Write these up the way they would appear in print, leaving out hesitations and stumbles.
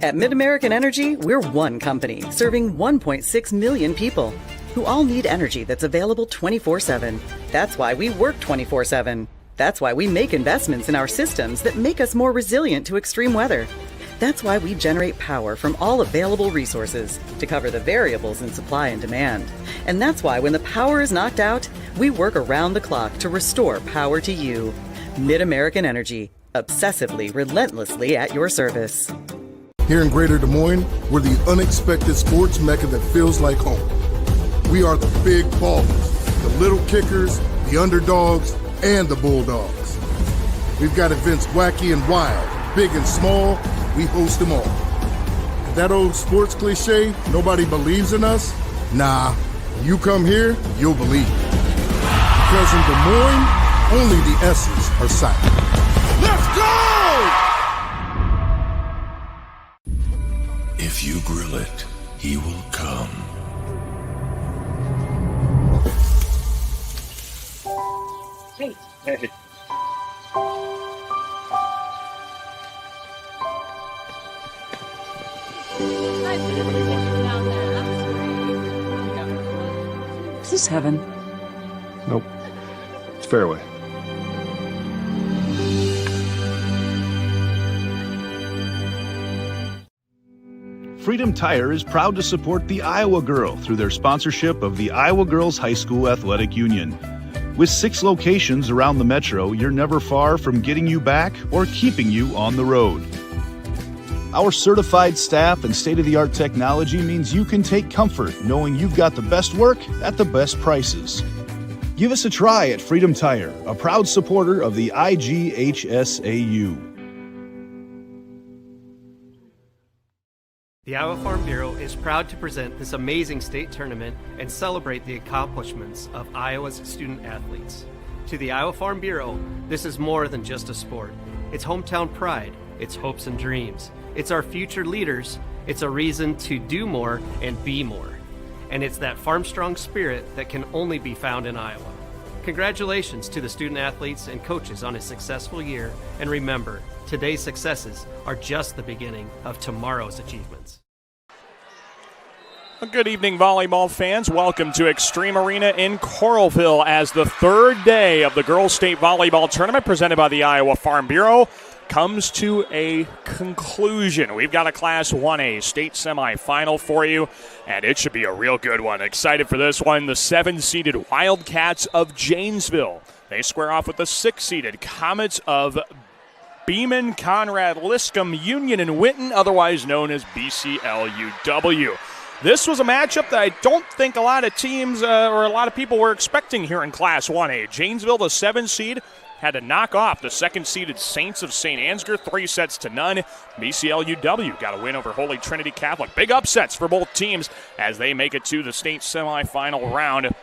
At Mid-American Energy, we're one company serving 1.6 million people who all need energy that's available 24/7. That's why we work 24/7. That's why we make investments in our systems that make us more resilient to extreme weather. That's why we generate power from all available resources to cover the variables in supply and demand. And that's why when the power is knocked out, we work around the clock to restore power to you. Mid-American Energy, obsessively, relentlessly at your service. Here in Greater Des Moines, we're the unexpected sports mecca that feels like home. We are the big ballers, the little kickers, the underdogs, and the bulldogs. We've got events wacky and wild, big and small, we host them all. And that old sports cliche, nobody believes in us? Nah, when you come here, you'll believe it. Because in Des Moines, only the S's are silent. Let's go! If you grill it, he will come. Hey. Is this heaven? Nope. It's fairway. Freedom Tire is proud to support the Iowa Girl through their sponsorship of the Iowa Girls High School Athletic Union. With 6 locations around the metro, you're never far from getting you back or keeping you on the road. Our certified staff and state-of-the-art technology means you can take comfort knowing you've got the best work at the best prices. Give us a try at Freedom Tire, a proud supporter of the IGHSAU. The Iowa Farm Bureau is proud to present this amazing state tournament and celebrate the accomplishments of Iowa's student athletes. To the Iowa Farm Bureau, this is more than just a sport. It's hometown pride, it's hopes and dreams, it's our future leaders, it's a reason to do more and be more. And it's that farm-strong spirit that can only be found in Iowa. Congratulations to the student athletes and coaches on a successful year, and remember, today's successes are just the beginning of tomorrow's achievements. Good evening, volleyball fans. Welcome to Extreme Arena in Coralville as the third day of the Girls State Volleyball Tournament presented by the Iowa Farm Bureau comes to a conclusion. We've got a Class 1A state semifinal for you, and it should be a real good one. Excited for this one. The 7-seeded Wildcats of Janesville. They square off with the 6-seeded Comets of Beeman, Conrad, Liscum, Union, and Winton, otherwise known as BCLUW. This was a matchup that I don't think a lot of teams or a lot of people were expecting here in Class 1A. Janesville, the 7-seed, had to knock off the 2nd-seeded Saints of St. Ansgar 3-0. BCLUW got a win over Holy Trinity Catholic. Big upsets for both teams as they make it to the state semifinal round.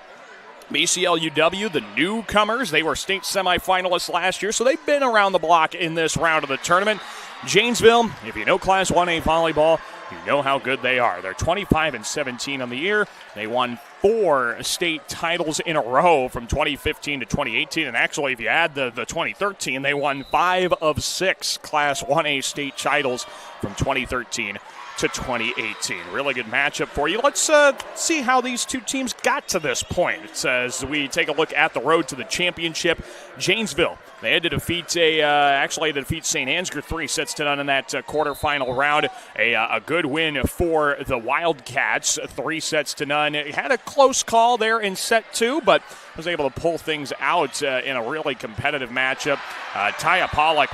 BCLUW, the newcomers, they were state semifinalists last year, so they've been around the block in this round of the tournament. Janesville, if you know Class 1A volleyball, you know how good they are. They're 25-17 on the year. They won 4 state titles in a row from 2015 to 2018. And actually, if you add the 2013, they won 5 of 6 Class 1A state titles from 2013 to 2018. Really good matchup for you. Let's see how these two teams got to this point. As we take a look at the road to the championship, Janesville, they had to defeat St. Ansgar 3-0 in that quarterfinal round. A good win for the Wildcats, 3-0. It had a close call there in set 2, but was able to pull things out in a really competitive matchup. Taya Pollock,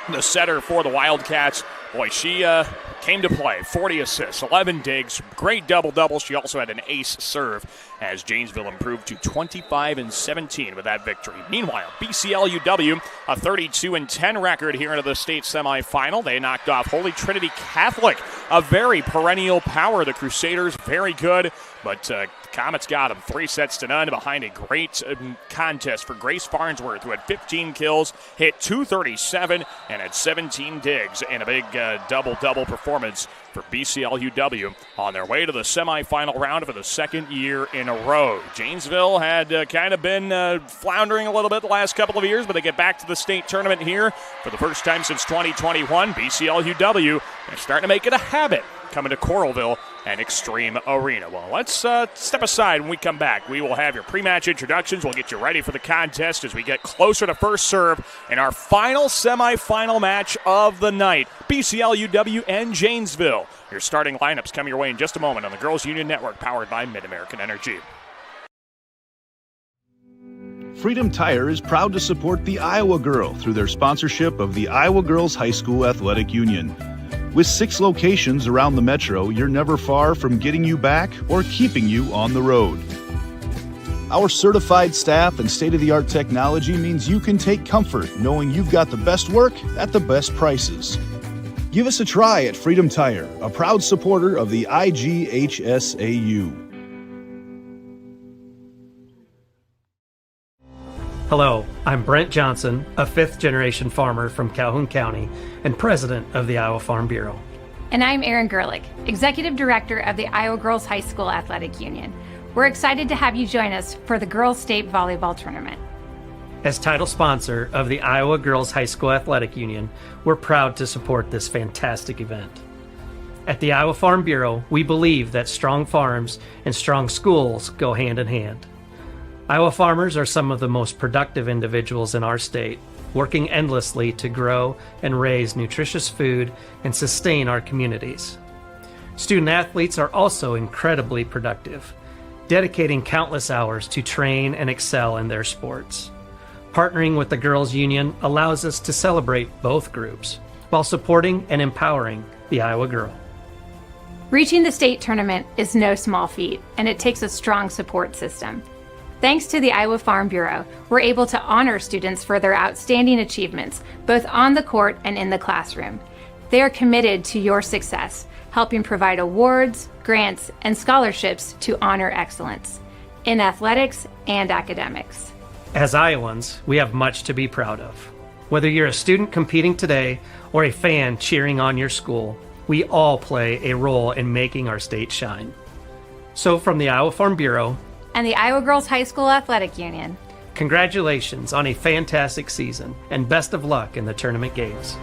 the setter for the Wildcats, boy, she came to play. 40 assists, 11 digs, great double-double. She also had an ace serve as Janesville improved to 25-17 with that victory. Meanwhile, BCLUW, a 32-10 record here into the state semifinal. They knocked off Holy Trinity Catholic, a very perennial power. The Crusaders, very good, but Comets got them 3-0 behind a great contest for Grace Farnsworth, who had 15 kills, hit 237, and had 17 digs, and a big double-double performance for BCLUW on their way to the semifinal round for the second year in a row. Janesville had kind of been floundering a little bit the last couple of years, but they get back to the state tournament here for the first time since 2021. BCLUW is starting to make it a habit coming to Coralville and Extreme Arena. Well, let's step aside when we come back. We will have your pre-match introductions. We'll get you ready for the contest as we get closer to first serve in our final semifinal match of the night. BCLUW and Janesville. Your starting lineups coming your way in just a moment on the Girls Union Network, powered by Mid-American Energy. Freedom Tire is proud to support the Iowa Girl through their sponsorship of the Iowa Girls High School Athletic Union. With 6 locations around the metro, you're never far from getting you back or keeping you on the road. Our certified staff and state-of-the-art technology means you can take comfort knowing you've got the best work at the best prices. Give us a try at Freedom Tire, a proud supporter of the IGHSAU. Hello, I'm Brent Johnson, a fifth-generation farmer from Calhoun County and president of the Iowa Farm Bureau. And I'm Erin Gerlich, executive director of the Iowa Girls High School Athletic Union. We're excited to have you join us for the Girls State Volleyball Tournament. As title sponsor of the Iowa Girls High School Athletic Union, we're proud to support this fantastic event. At the Iowa Farm Bureau, we believe that strong farms and strong schools go hand in hand. Iowa farmers are some of the most productive individuals in our state, working endlessly to grow and raise nutritious food and sustain our communities. Student athletes are also incredibly productive, dedicating countless hours to train and excel in their sports. Partnering with the Girls Union allows us to celebrate both groups while supporting and empowering the Iowa girl. Reaching the state tournament is no small feat, and it takes a strong support system. Thanks to the Iowa Farm Bureau, we're able to honor students for their outstanding achievements, both on the court and in the classroom. They are committed to your success, helping provide awards, grants, and scholarships to honor excellence in athletics and academics. As Iowans, we have much to be proud of. Whether you're a student competing today or a fan cheering on your school, we all play a role in making our state shine. So from the Iowa Farm Bureau and the Iowa Girls High School Athletic Union, congratulations on a fantastic season and best of luck in the tournament games.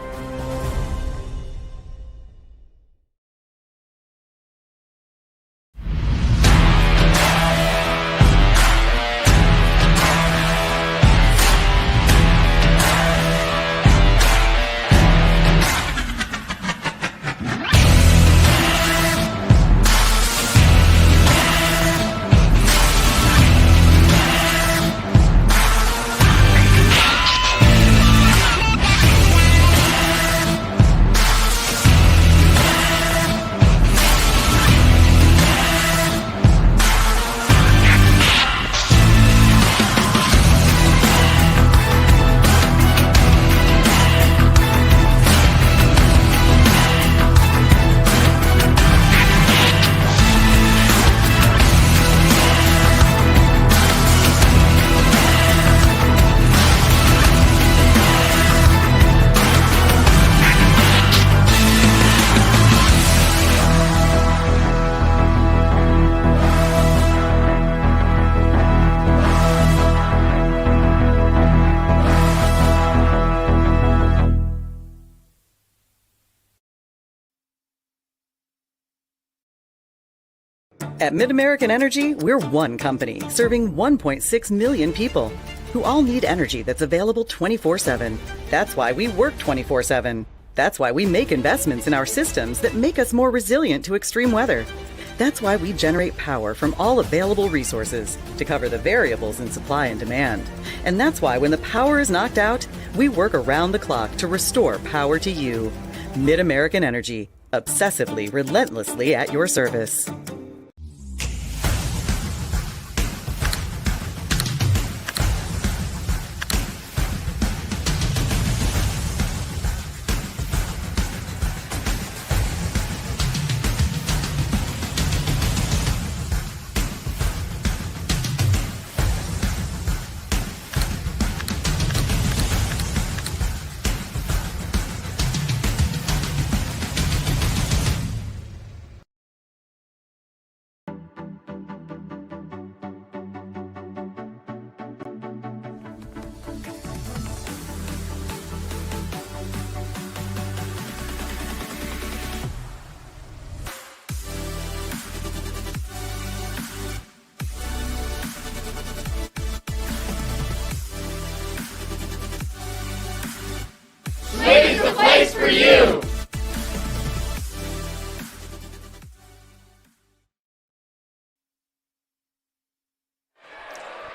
At Mid-American Energy, we're one company serving 1.6 million people who all need energy that's available 24/7. That's why we work 24/7. That's why we make investments in our systems that make us more resilient to extreme weather. That's why we generate power from all available resources to cover the variables in supply and demand. And that's why when the power is knocked out, we work around the clock to restore power to you. Mid-American Energy, obsessively, relentlessly at your service.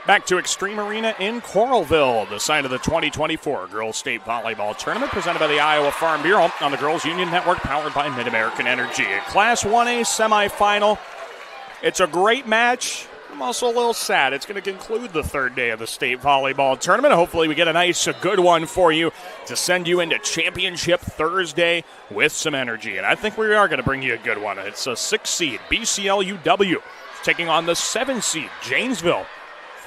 Back to Extreme Arena in Coralville, the site of the 2024 Girls State Volleyball Tournament presented by the Iowa Farm Bureau on the Girls Union Network, powered by Mid-American Energy. A Class 1A semifinal. It's a great match. I'm also a little sad. It's going to conclude the third day of the state volleyball tournament. Hopefully we get a good one for you to send you into Championship Thursday with some energy. And I think we are going to bring you a good one. It's a 6 seed, BCLUW, taking on the 7 seed, Janesville.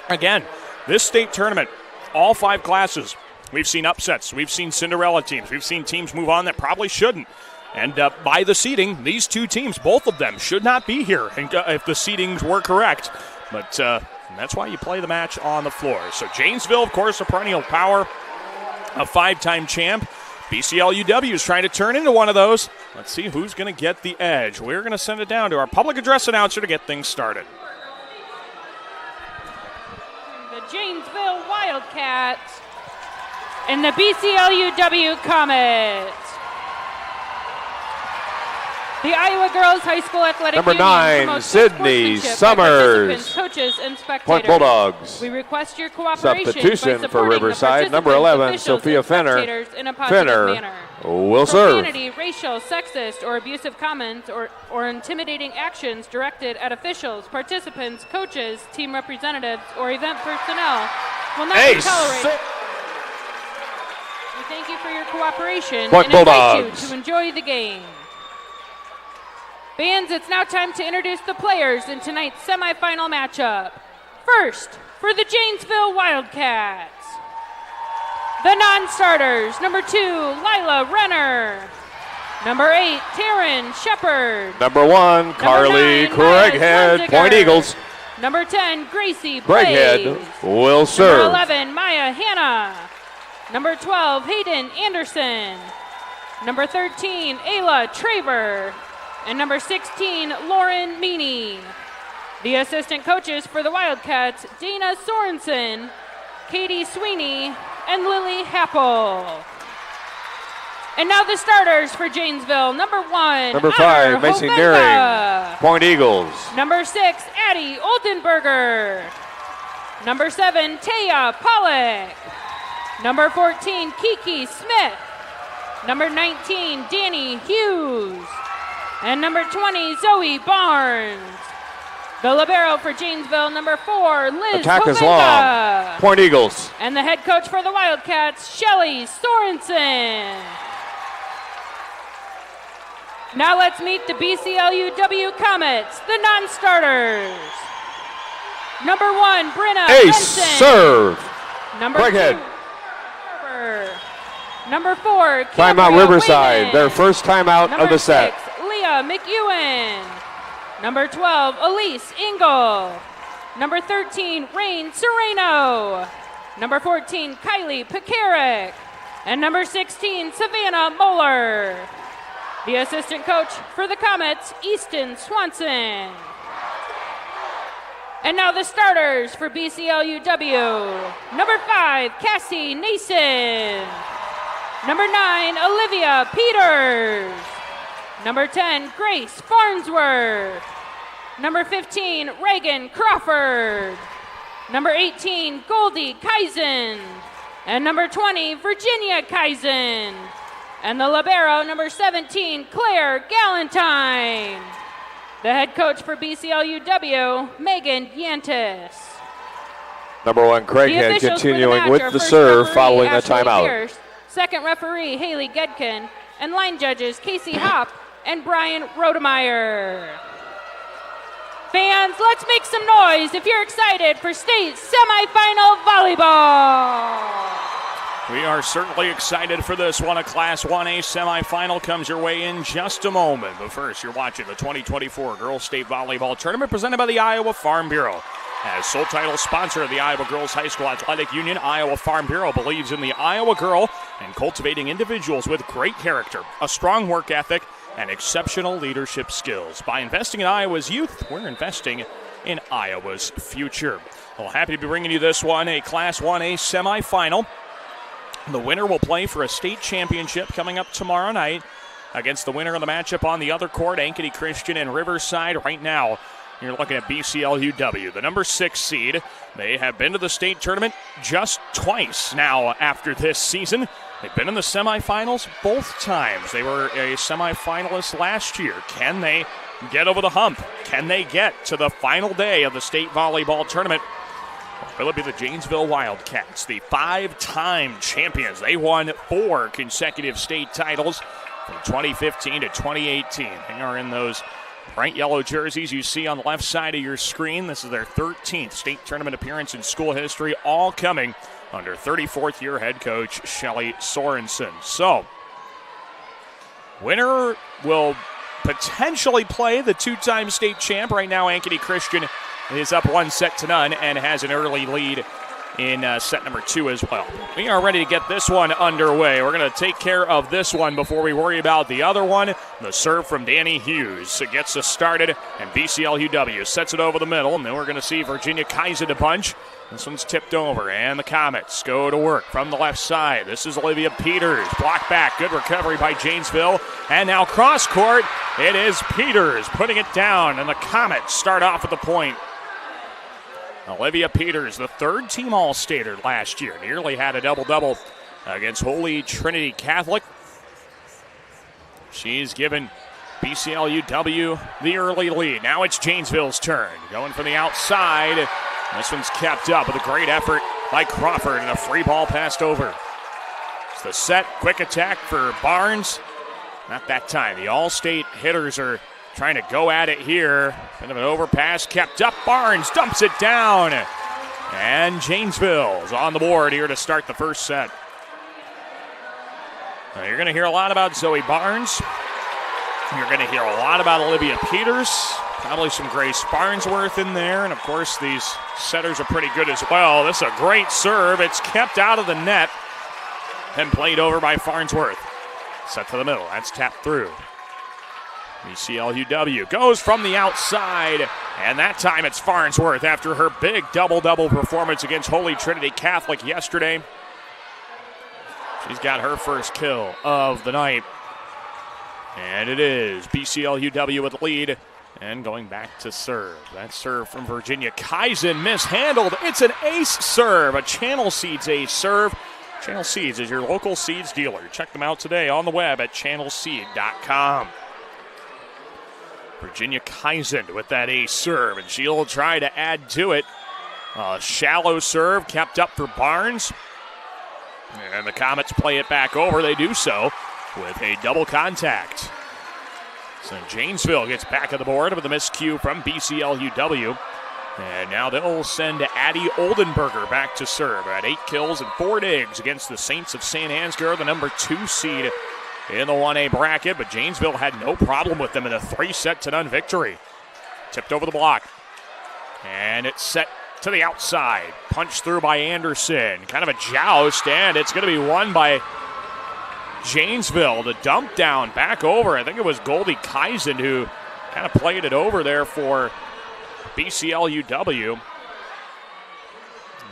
Again, this state tournament, all 5 classes, we've seen upsets. We've seen Cinderella teams. We've seen teams move on that probably shouldn't. And by the seeding, these 2 teams, both of them, should not be here if the seedings were correct. But that's why you play the match on the floor. So Janesville, of course, a perennial power, a 5-time champ. BCLUW is trying to turn into one of those. Let's see who's going to get the edge. We're going to send it down to our public address announcer to get things started. The Janesville Wildcats and the BCLUW Comets. The Iowa Girls High School Athletic Number Union 9, promotes Sydney sportsmanship by Summers. participants, coaches, and spectators. Point Bulldogs. We request your cooperation Substitution by for Riverside. Number 11, Sophia Fenner. In a positive manner. Will serve. Profanity, racial, sexist, or abusive comments or intimidating actions directed at officials, participants, coaches, team representatives, or event personnel will not be tolerated. We thank you for your cooperation Point and invite Bulldogs. you to enjoy the game. Fans, it's now time to introduce the players in tonight's semifinal matchup. First, for the Janesville Wildcats, the non-starters, number 2, Lila Renner. Number 8, Taryn Shepard. Number 1, Carly 9, Craighead. Maya Point Slenziger. Eagles. Number 10, Gracie Blaze. Craighead will serve. Number 11, Maya Hanna. Number 12, Hayden Anderson. Number 13, Ayla Traver. And number 16, Lauren Meany. The assistant coaches for the Wildcats, Dana Sorensen, Katie Sweeney, and Lily Happel. And now the starters for Janesville. Number 1, Number 5, Macy Nearing. Point Eagles. Number 6, Addie Oldenburger. Number 7, Taya Pollock. Number 14, Kiki Smith. Number 19, Danny Hughes. And number 20, Zoe Barnes. The libero for Janesville, number 4, Liz Attack is Hovenka. long. Point Eagles. And the head coach for the Wildcats, Shelly Sorensen. Now let's meet the BCLUW Comets, the non-starters. Number 1, Brenna Ace Benson. serve. Number Craighead. 2, Barber. Number 4, Timeout Cambria Riverside. Wayman. Their first timeout Number of the set. 6, Leah McEwen. Number 12, Elise Engel. Number 13, Rain Sereno. Number 14, Kylie Pekarik. And number 16, Savannah Moeller. The assistant coach for the Comets, Easton Swanson. And now the starters for BCLUW. Number 5, Cassie Nason. Number 9, Olivia Peters. Number 10, Grace Farnsworth. Number 15, Reagan Crawford. Number 18, Goldie Kaizen. And number 20, Virginia Kaizen. And the libero, number 17, Claire Galentine. The head coach for BCLUW, Megan Yantis. Number 1, Craighead continuing with the serve following a timeout. Pierce, second referee, Haley Gedkin, and line judges, Casey Hopp and Brian Rodemeyer. Fans, let's make some noise if you're excited for state semifinal volleyball. We are certainly excited for this one. A Class 1A semifinal comes your way in just a moment. But first, you're watching the 2024 Girls State Volleyball Tournament presented by the Iowa Farm Bureau. As sole title sponsor of the Iowa Girls High School Athletic Union, Iowa Farm Bureau believes in the Iowa girl and cultivating individuals with great character, a strong work ethic, and exceptional leadership skills. By investing in Iowa's youth, we're investing in Iowa's future. Well, happy to be bringing you this one, a Class 1A semifinal. The winner will play for a state championship coming up tomorrow night against the winner of the matchup on the other court, Ankeny Christian and Riverside. Right now, You're looking at BCLUW, the number 6 seed. They have been to the state tournament just twice now after this season. They've been in the semifinals both times. They were a semifinalist last year. Can they get over the hump? Can they get to the final day of the state volleyball tournament? Will it be the Janesville Wildcats, the 5-time champions? They won 4 consecutive state titles from 2015 to 2018. They are in those bright yellow jerseys you see on the left side of your screen. This is their 13th state tournament appearance in school history, all coming under 34th year head coach Shelly Sorensen. So, winner will potentially play the 2-time state champ. Right now, Ankeny Christian is up 1-0 and has an early lead in set number 2 as well. We are ready to get this one underway. We're going to take care of this one before we worry about the other one. The serve from Danny Hughes. It gets us started, and BCLUW sets it over the middle, and then we're going to see Virginia Kaiser to punch. This one's tipped over, and the Comets go to work from the left side. This is Olivia Peters. Block back. Good recovery by Janesville. And now cross court. It is Peters putting it down, and the Comets start off at the point. Olivia Peters, the 3rd team All-Stater last year, nearly had a double-double against Holy Trinity Catholic. She's given BCLUW the early lead. Now it's Janesville's turn. Going from the outside. This one's kept up with a great effort by Crawford, and a free ball passed over. It's the set, quick attack for Barnes. Not that time. The All-State hitters are trying to go at it here. Bit of an overpass kept up. Barnes dumps it down. And Janesville's on the board here to start the first set. Now you're going to hear a lot about Zoe Barnes. You're going to hear a lot about Olivia Peters. Probably some Grace Farnsworth in there. And, of course, these setters are pretty good as well. This is a great serve. It's kept out of the net and played over by Farnsworth. Set to the middle. That's tapped through. BCLUW goes from the outside, and that time it's Farnsworth after her big double-double performance against Holy Trinity Catholic yesterday. She's got her first kill of the night, and it is BCLUW with the lead, and going back to serve. That serve from Virginia Kaiser mishandled. It's an ace serve, a Channel Seeds ace serve. Channel Seeds is your local seeds dealer. Check them out today on the web at channelseed.com. Virginia Kaiser with that ace serve, and she'll try to add to it. A shallow serve kept up for Barnes. And the Comets play it back over. They do so with a double contact. So Janesville gets back on the board with a miscue from BCLUW. And now they'll send Addie Oldenburger back to serve at 8 kills and 4 digs against the Saints of St. Ansgar, the number 2 seed in the 1A bracket, but Janesville had no problem with them in a 3-0 victory. Tipped over the block. And it's set to the outside. Punched through by Anderson. Kind of a joust, and it's going to be won by Janesville. The dump down back over. I think it was Goldie Kaiser who kind of played it over there for BCLUW.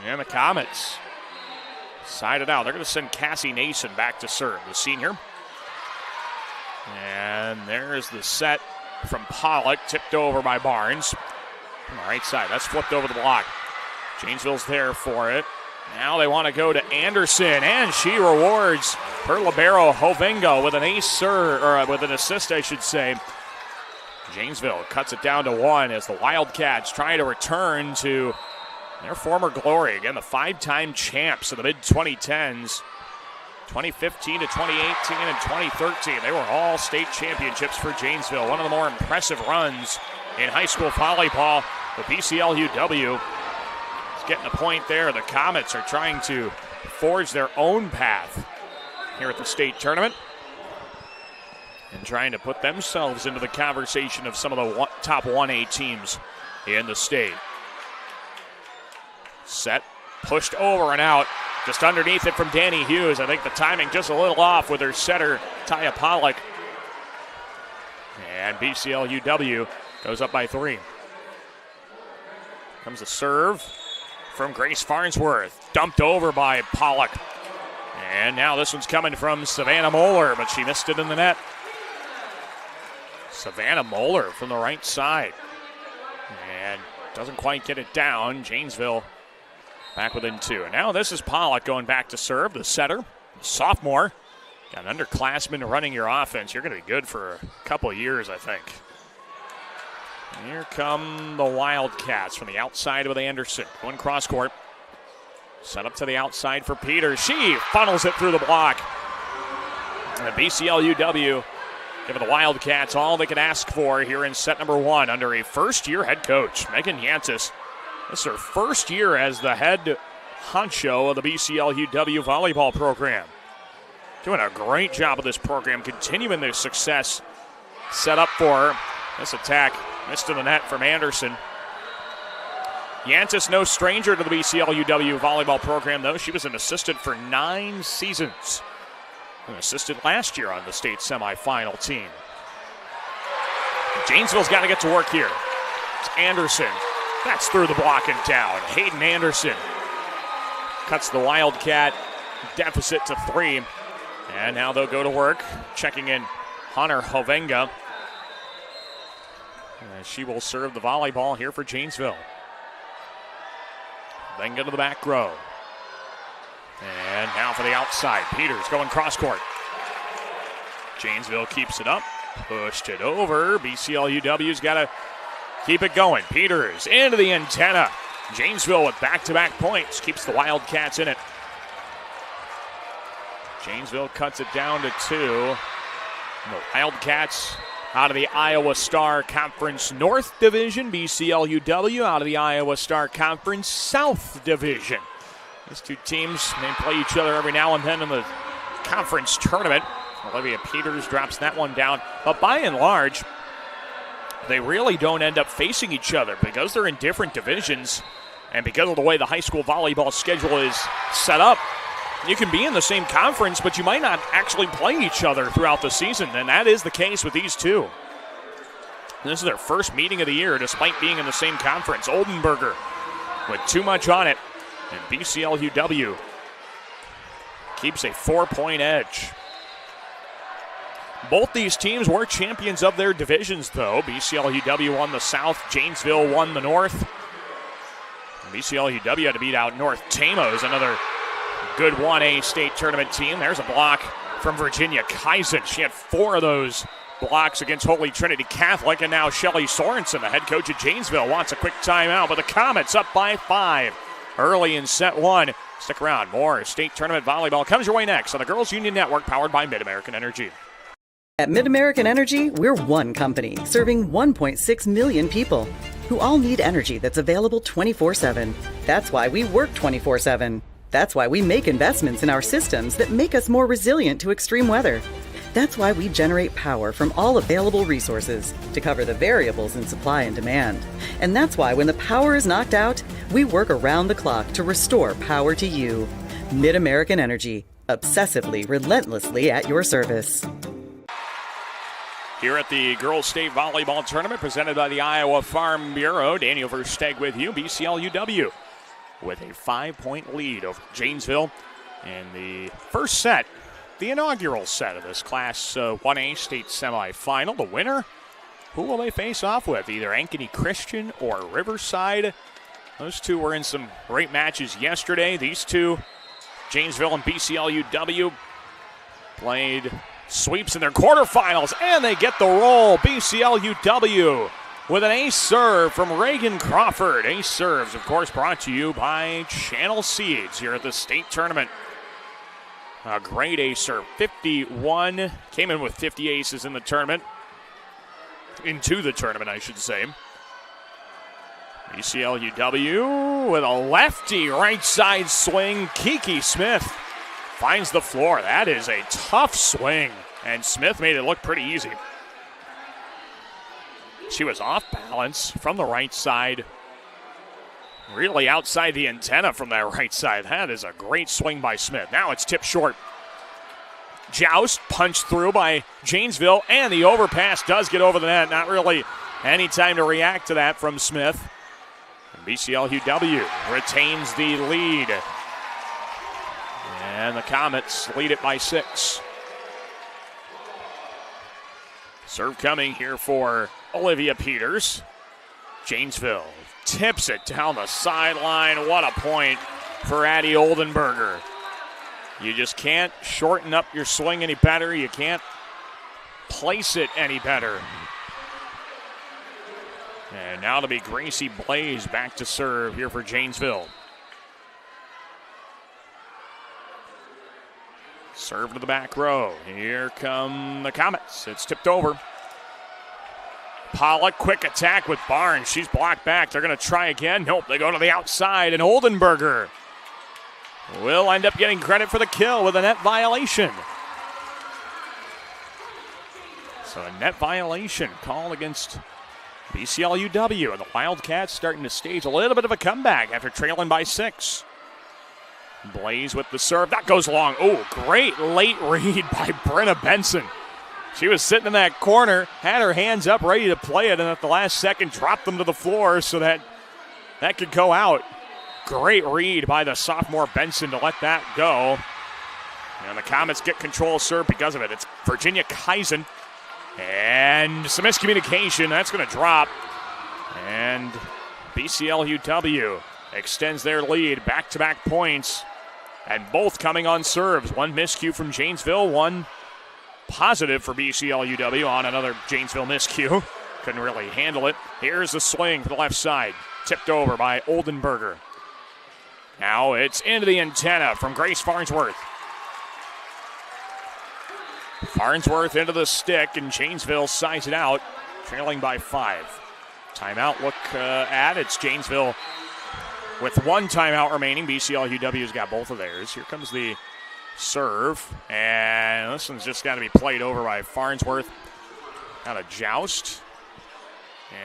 And the Comets side it out. They're going to send Cassie Nason back to serve, the senior. And there's the set from Pollock, tipped over by Barnes. On the right side, that's flipped over the block. Janesville's there for it. Now they want to go to Anderson, and she rewards her libero, Hovengo, with an ace serve, or with an assist, I should say. Janesville cuts it down to 1 as the Wildcats try to return to their former glory. Again, the 5-time champs of the mid-2010s. 2015 to 2018 and 2013. They were all state championships for Janesville. One of the more impressive runs in high school volleyball. The BCLUW is getting a point there. The Comets are trying to forge their own path here at the state tournament and trying to put themselves into the conversation of some of the top 1A teams in the state. Set, pushed over and out. Just underneath it from Danny Hughes. I think the timing just a little off with her setter, Taya Pollock. And BCLUW goes up by 3. Comes a serve from Grace Farnsworth. Dumped over by Pollock. And now this one's coming from Savannah Moeller, but she missed it in the net. Savannah Moeller from the right side. Doesn't quite get it down. Janesville back within 2. And now this is Pollock going back to serve, the setter, sophomore. Got an underclassman running your offense. You're going to be good for a couple of years, I think. Here come the Wildcats from the outside with Anderson. Going cross court. Set up to the outside for Peters. She funnels it through the block. And the BCLUW giving the Wildcats all they could ask for here in set number 1 under a first-year head coach, Megan Yantis. This is her first year as the head honcho of the BCLUW volleyball program. Doing a great job of this program, continuing their success set up for her. This attack missed to the net from Anderson. Yantis, no stranger to the BCLUW volleyball program, though. She was an assistant for 9 seasons. And assisted last year on the state semifinal team. Janesville's got to get to work here. It's Anderson. That's through the block and down. Hayden Anderson cuts the Wildcat deficit to 3. And now they'll go to work. Checking in Hunter Hovenga. She will serve the volleyball here for Janesville. Then go to the back row. And now for the outside. Peters going cross court. Janesville keeps it up. Pushed it over. BCLUW's got to keep it going. Peters into the antenna. Janesville with back-to-back points. Keeps the Wildcats in it. Janesville cuts it down to 2. The Wildcats out of the Iowa Star Conference North Division. BCLUW out of the Iowa Star Conference South Division. These two teams may play each other every now and then in the conference tournament. Olivia Peters drops that one down. But by and large, they really don't end up facing each other because they're in different divisions and because of the way the high school volleyball schedule is set up. You can be in the same conference, but you might not actually play each other throughout the season, and that is the case with these two. This is their first meeting of the year despite being in the same conference. Oldenburger with too much on it. And BCLUW keeps a 4-point edge. Both these teams were champions of their divisions, though. BCLUW won the South, Janesville won the North. And BCLUW had to beat out North Tamos, another good 1A state tournament team. There's a block from Virginia Kaizen. She had 4 of those blocks against Holy Trinity Catholic, and now Shelly Sorensen, the head coach of Janesville, wants a quick timeout, but the Comets up by 5. Early in set 1. Stick around. More state tournament volleyball comes your way next on the Girls Union Network, powered by Mid-American Energy. At Mid-American Energy, we're one company serving 1.6 million people who all need energy that's available 24/7. That's why we work 24/7. That's why we make investments in our systems that make us more resilient to extreme weather. That's why we generate power from all available resources to cover the variables in supply and demand. And that's why when the power is knocked out, we work around the clock to restore power to you. Mid-American Energy, obsessively, relentlessly at your service. Here at the Girls State Volleyball Tournament presented by the Iowa Farm Bureau, Daniel Versteg with you, BCLUW with a 5-point lead over Janesville in the first set. The inaugural set of this Class 1A state semifinal. The winner, who will they face off with? Either Ankeny Christian or Riverside. Those two were in some great matches yesterday. These two, Janesville and BCLUW, played sweeps in their quarterfinals, and they get the roll. BCLUW with an ace serve from Reagan Crawford. Ace serves, of course, brought to you by Channel Seeds here at the state tournament. A great ace serve, 51. Came in with 50 aces in the tournament. Into the tournament, I should say. BCLUW with a lefty right side swing. Kiki Smith finds the floor. That is a tough swing, and Smith made it look pretty easy. She was off balance from the right side. Really outside the antenna from that right side. That is a great swing by Smith. Now it's tipped short. Joust punched through by Janesville, and the overpass does get over the net. Not really any time to react to that from Smith. And BCLUW retains the lead. And the Comets lead it by 6. Serve coming here for Olivia Peters. Janesville tips it down the sideline. What a point for Addie Oldenburger. You just can't shorten up your swing any better. You can't place it any better. And now to be Gracie Blaze back to serve here for Janesville. Serve to the back row. Here come the Comets. It's tipped over. Pollock, quick attack with Barnes. She's blocked back. They're going to try again. Nope, they go to the outside, and Oldenburger will end up getting credit for the kill with a net violation. So a net violation called against BCLUW, and the Wildcats starting to stage a little bit of a comeback after trailing by 6. Blaze with the serve. That goes long. Oh, great late read by Brenna Benson. She was sitting in that corner, had her hands up, ready to play it, and at the last second dropped them to the floor so that could go out. Great read by the sophomore Benson to let that go. And the Comets get control of serve because of it. It's Virginia Kaizen. And some miscommunication. That's going to drop. And BCLUW extends their lead. Back-to-back points. And both coming on serves. One miscue from Janesville. One positive for BCLUW on another Janesville miscue. Couldn't really handle it. Here's the swing for the left side. Tipped over by Oldenburger. Now it's into the antenna from Grace Farnsworth. Farnsworth into the stick, and Janesville size it out, trailing by 5. Timeout look at. It's Janesville with one timeout remaining. BCLUW's got both of theirs. Here comes the serve, and this one's just got to be played over by Farnsworth. Got a joust,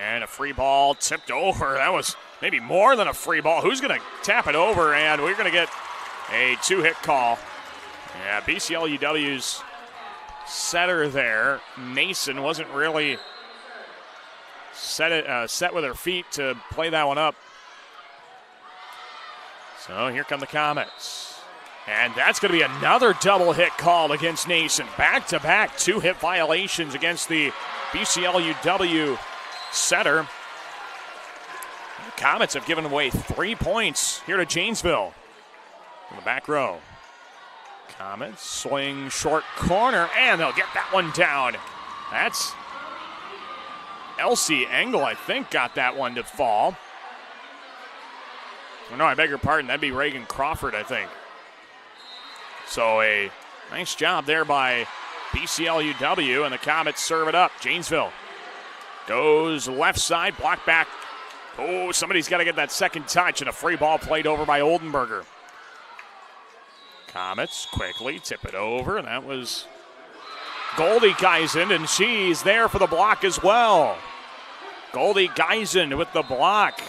and a free ball tipped over. That was maybe more than a free ball. Who's going to tap it over? And we're going to get a 2-hit call. Yeah, BCLUW's setter there. Nason wasn't really set with her feet to play that one up. So here come the Comets. And that's going to be another double hit called against Nason. Back-to-back 2-hit violations against the BCLUW setter. The Comets have given away 3 points here to Janesville. In the back row. Comets swing short corner, and they'll get that one down. That's Elsie Engel, I think, got that one to fall. Oh, no, I beg your pardon. That'd be Reagan Crawford, I think. So a nice job there by BCLUW, and the Comets serve it up. Janesville goes left side, block back. Oh, somebody's got to get that second touch, and a free ball played over by Oldenburger. Comets quickly tip it over, and that was Goldie Geisen, and she's there for the block as well. Goldie Geisen with the block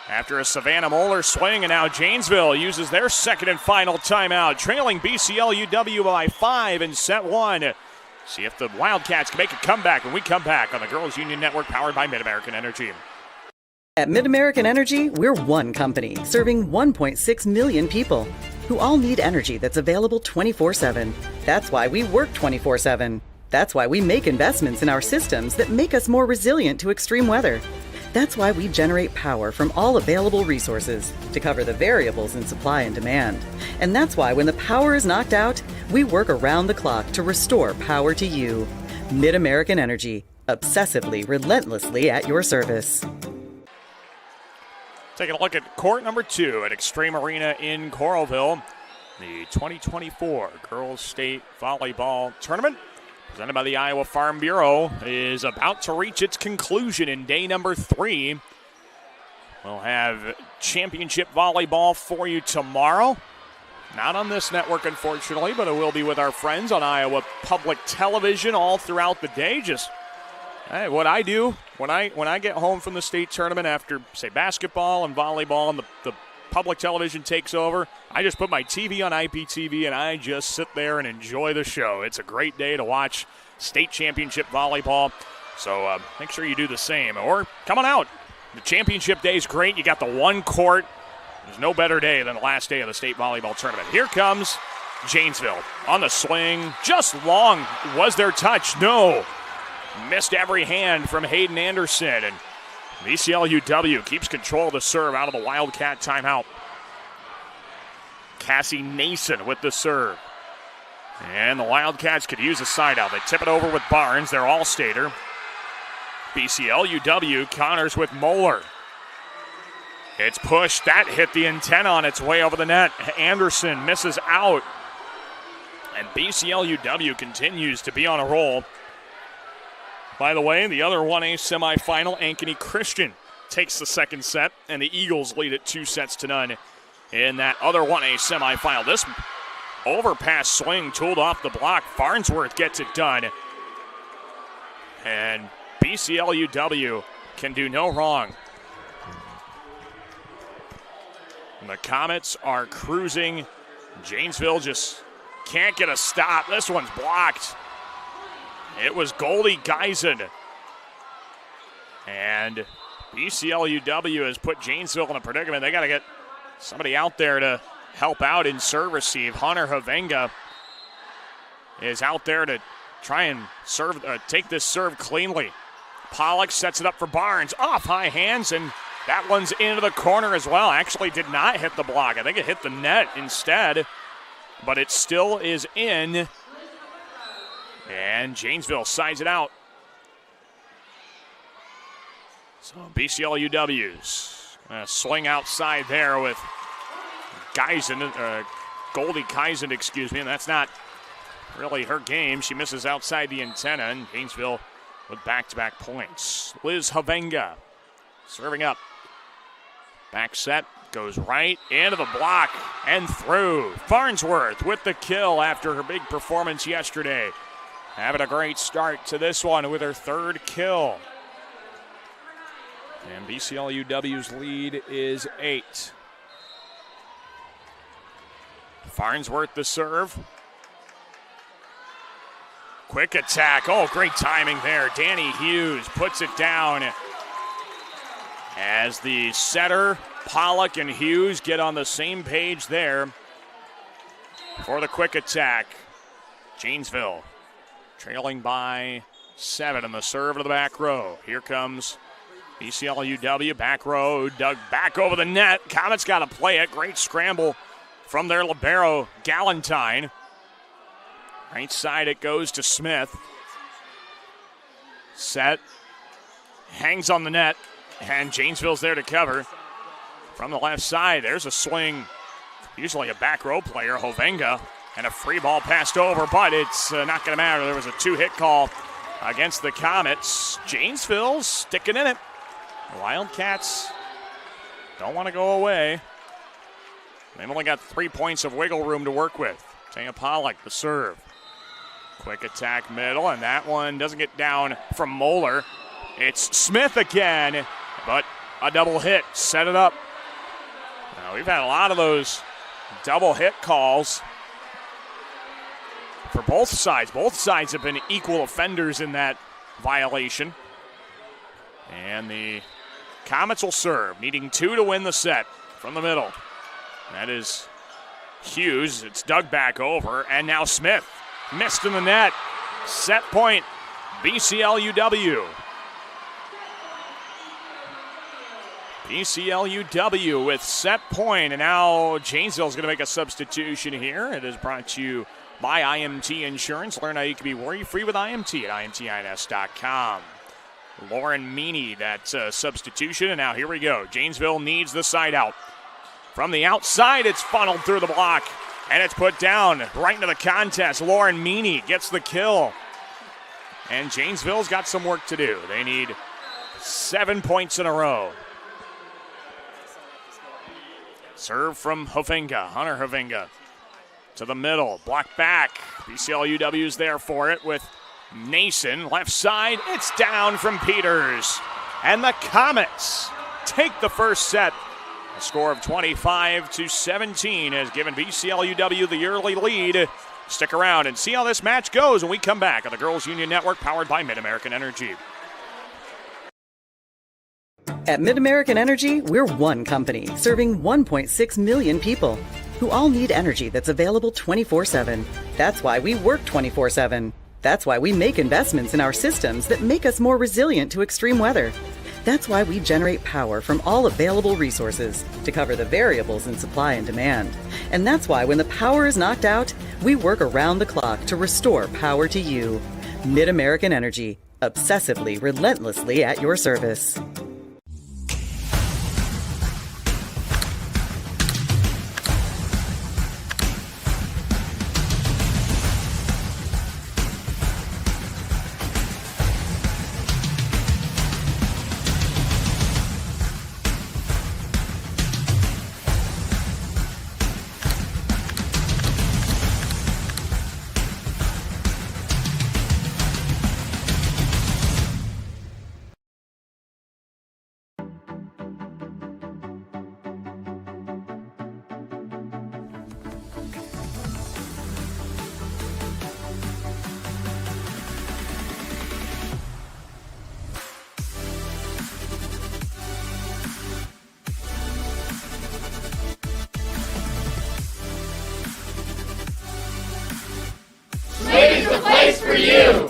after a Savannah Moeller swing, and now Janesville uses their second and final timeout, trailing BCLUW by 5 in set 1. See if the Wildcats can make a comeback when we come back on the Girls Union Network, powered by Mid-American Energy. At Mid-American Energy, we're one company serving 1.6 million people who all need energy that's available 24/7. That's why we work 24/7. That's why we make investments in our systems that make us more resilient to extreme weather. That's why we generate power from all available resources to cover the variables in supply and demand. And that's why when the power is knocked out, we work around the clock to restore power to you. Mid-American Energy, obsessively, relentlessly at your service. Taking a look at court number 2 at Extreme Arena in Coralville. The 2024 Girls State Volleyball Tournament, presented by the Iowa Farm Bureau, is about to reach its conclusion in day number 3. We'll have championship volleyball for you tomorrow. Not on this network, unfortunately, but it will be with our friends on Iowa Public Television all throughout the day. Just what I do when I get home from the state tournament after, say, basketball and volleyball, and the public television takes over, I just put my TV on IPTV and I just sit there and enjoy the show. It's a great day to watch state championship volleyball, so make sure you do the same. Or come on out. The championship day is great. You got the one court. There's no better day than the last day of the state volleyball tournament. Here comes Janesville on the swing. Just long. Was there touch? No. Missed every hand from Hayden Anderson. And BCLUW keeps control of the serve out of the Wildcat timeout. Cassie Nason with the serve. And the Wildcats could use a side out. They tip it over with Barnes, their all-stater. BCLUW counters with Moeller. It's pushed. That hit the antenna on its way over the net. Anderson misses out. And BCLUW continues to be on a roll. By the way, the other 1A semifinal, Ankeny Christian takes the second set, and the Eagles lead it 2-0 in that other 1A semifinal. This overpass swing tooled off the block. Farnsworth gets it done. And BCLUW can do no wrong. And the Comets are cruising. Janesville just can't get a stop. This one's blocked. It was Goldie Geisen. And BCLUW has put Janesville in a predicament. They got to get somebody out there to help out in serve receive. Hunter Havenga is out there to try and take this serve cleanly. Pollock sets it up for Barnes. Off high hands, and that one's into the corner as well. Actually did not hit the block. I think it hit the net instead, but it still is in. And Janesville sides it out. So BCLUW's swing outside there with Goldie Geisen, and that's not really her game. She misses outside the antenna, and Janesville with back-to-back points. Liz Havenga serving up. Back set, goes right into the block and through. Farnsworth with the kill after her big performance yesterday. Having a great start to this one with her third kill. And BCLUW's lead is 8. Farnsworth the serve. Quick attack. Oh, great timing there. Danny Hughes puts it down as the setter, Pollock and Hughes, get on the same page there for the quick attack. Janesville trailing by 7 in the serve to the back row. Here comes BCLUW, back row, dug back over the net. Comets got to play it. Great scramble from their libero, Galentine. Right side it goes to Smith. Set, hangs on the net, and Janesville's there to cover. From the left side, there's a swing, usually a back row player, Hovenga, and a free ball passed over, but it's not going to matter. There was a 2-hit call against the Comets. Janesville's sticking in it. The Wildcats don't want to go away. They've only got 3 points of wiggle room to work with. Taya Pollock, the serve. Quick attack middle, and that one doesn't get down from Moeller. It's Smith again, but a double hit. Set it up. Now, we've had a lot of those double hit calls for both sides. Both sides have been equal offenders in that violation. And the Comets will serve, needing 2 to win the set from the middle. That is Hughes. It's dug back over, and now Smith missed in the net. Set point, BCLUW. BCLUW with set point, and now Janesville's going to make a substitution here. It is brought to you by IMT Insurance. Learn how you can be worry-free with IMT at IMTINS.com. Lauren Meany, that substitution, and now here we go. Janesville needs the side out. From the outside, it's funneled through the block, and it's put down right into the contest. Lauren Meany gets the kill. And Janesville's got some work to do. They need 7 points in a row. Serve from Hovenga, Hunter Hovenga. To the middle, block back. BCLUW's there for it with Nason. Left side, it's down from Peters. And the Comets take the first set. A score of 25-17 has given BCLUW the early lead. Stick around and see how this match goes when we come back on the Girls Union Network, powered by Mid-American Energy. At Mid-American Energy, we're one company serving 1.6 million people who all need energy that's available 24/7. That's why we work 24/7. That's why we make investments in our systems that make us more resilient to extreme weather. That's why we generate power from all available resources to cover the variables in supply and demand. And that's why when the power is knocked out, we work around the clock to restore power to you. Mid-American Energy, obsessively, relentlessly at your service. Slade's the place for you!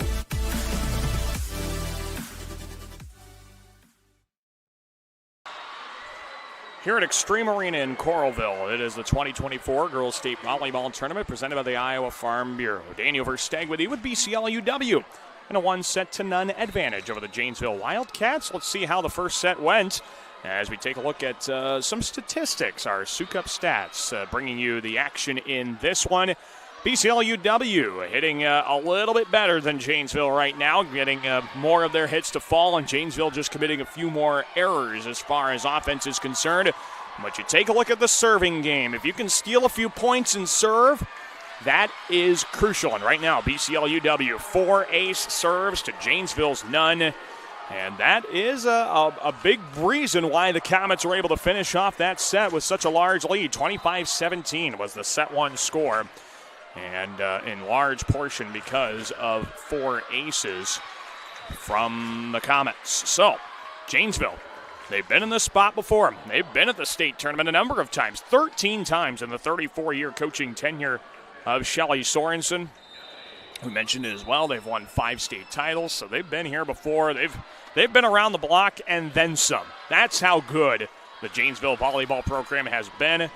Here at Extreme Arena in Coralville, it is the 2024 Girls State Volleyball Tournament presented by the Iowa Farm Bureau. Daniel Versteg with you with BCLUW and a 1-0 advantage over the Janesville Wildcats. Let's see how the first set went as we take a look at some statistics, our Sukup stats, bringing you the action in this one. BCLUW hitting a little bit better than Janesville right now, getting more of their hits to fall, and Janesville just committing a few more errors as far as offense is concerned. But you take a look at the serving game. If you can steal a few points and serve, that is crucial. And right now, BCLUW 4 ace serves to Janesville's none. And that is a big reason why the Comets were able to finish off that set with such a large lead. 25-17 was the set one score. And in large portion because of 4 aces from the Comets. So, Janesville, they've been in this spot before. They've been at the state tournament a number of times, 13 times in the 34-year coaching tenure of Shelly Sorensen. We mentioned it as well. They've won 5 state titles, so they've been here before. They've been around the block and then some. That's how good the Janesville volleyball program has been.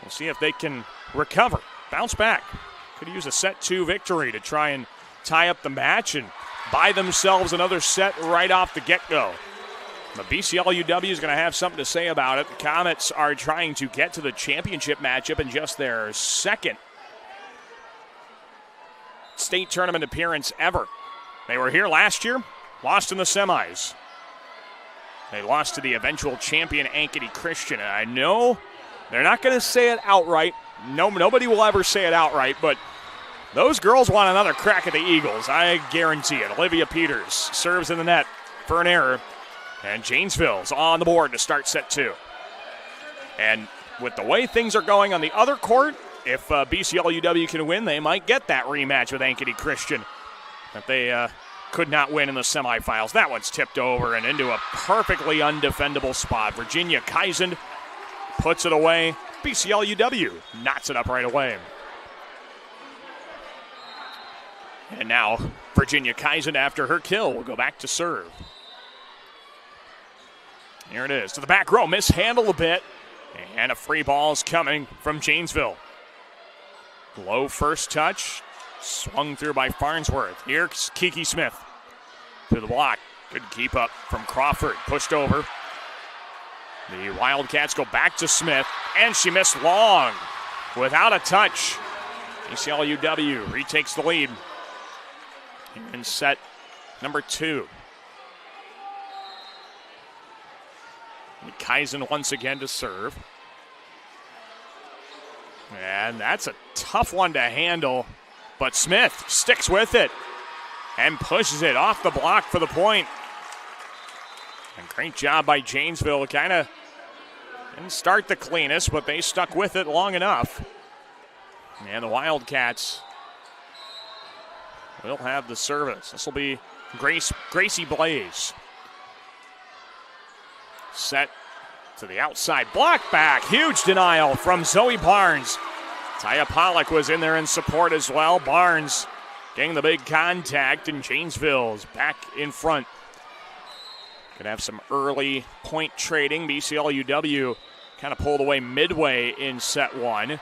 We'll see if they can recover. Bounce back. Could use a set 2 victory to try and tie up the match and buy themselves another set right off the get-go. The BCLUW is going to have something to say about it. The Comets are trying to get to the championship matchup in just their second state tournament appearance ever. They were here last year, lost in the semis. They lost to the eventual champion Ankeny Christian. And I know they're not going to say it outright. No, nobody will ever say it outright, but those girls want another crack at the Eagles. I guarantee it. Olivia Peters serves in the net for an error, and Janesville's on the board to start set 2. And with the way things are going on the other court, if BCLUW can win, they might get that rematch with Ankeny Christian that they could not win in the semifinals. That one's tipped over and into a perfectly undefendable spot. Virginia Kaisen puts it away. BCLUW knots it up right away. And now Virginia Kaisen, after her kill, will go back to serve. Here it is to the back row, mishandled a bit, and a free ball is coming from Janesville. Low first touch, swung through by Farnsworth. Here's Kiki Smith to the block. Good keep up from Crawford, pushed over. The Wildcats go back to Smith, and she missed long without a touch. BCLUW retakes the lead in set number 2. Kaisen once again to serve. And that's a tough one to handle, but Smith sticks with it and pushes it off the block for the point. And great job by Janesville. Kind of didn't start the cleanest, but they stuck with it long enough. And the Wildcats will have the service. This will be Gracie Blaze. Set to the outside. Block back. Huge denial from Zoe Barnes. Taya Pollock was in there in support as well. Barnes getting the big contact, and Janesville's back in front. Could have some early point trading. BCLUW kind of pulled away midway in set one.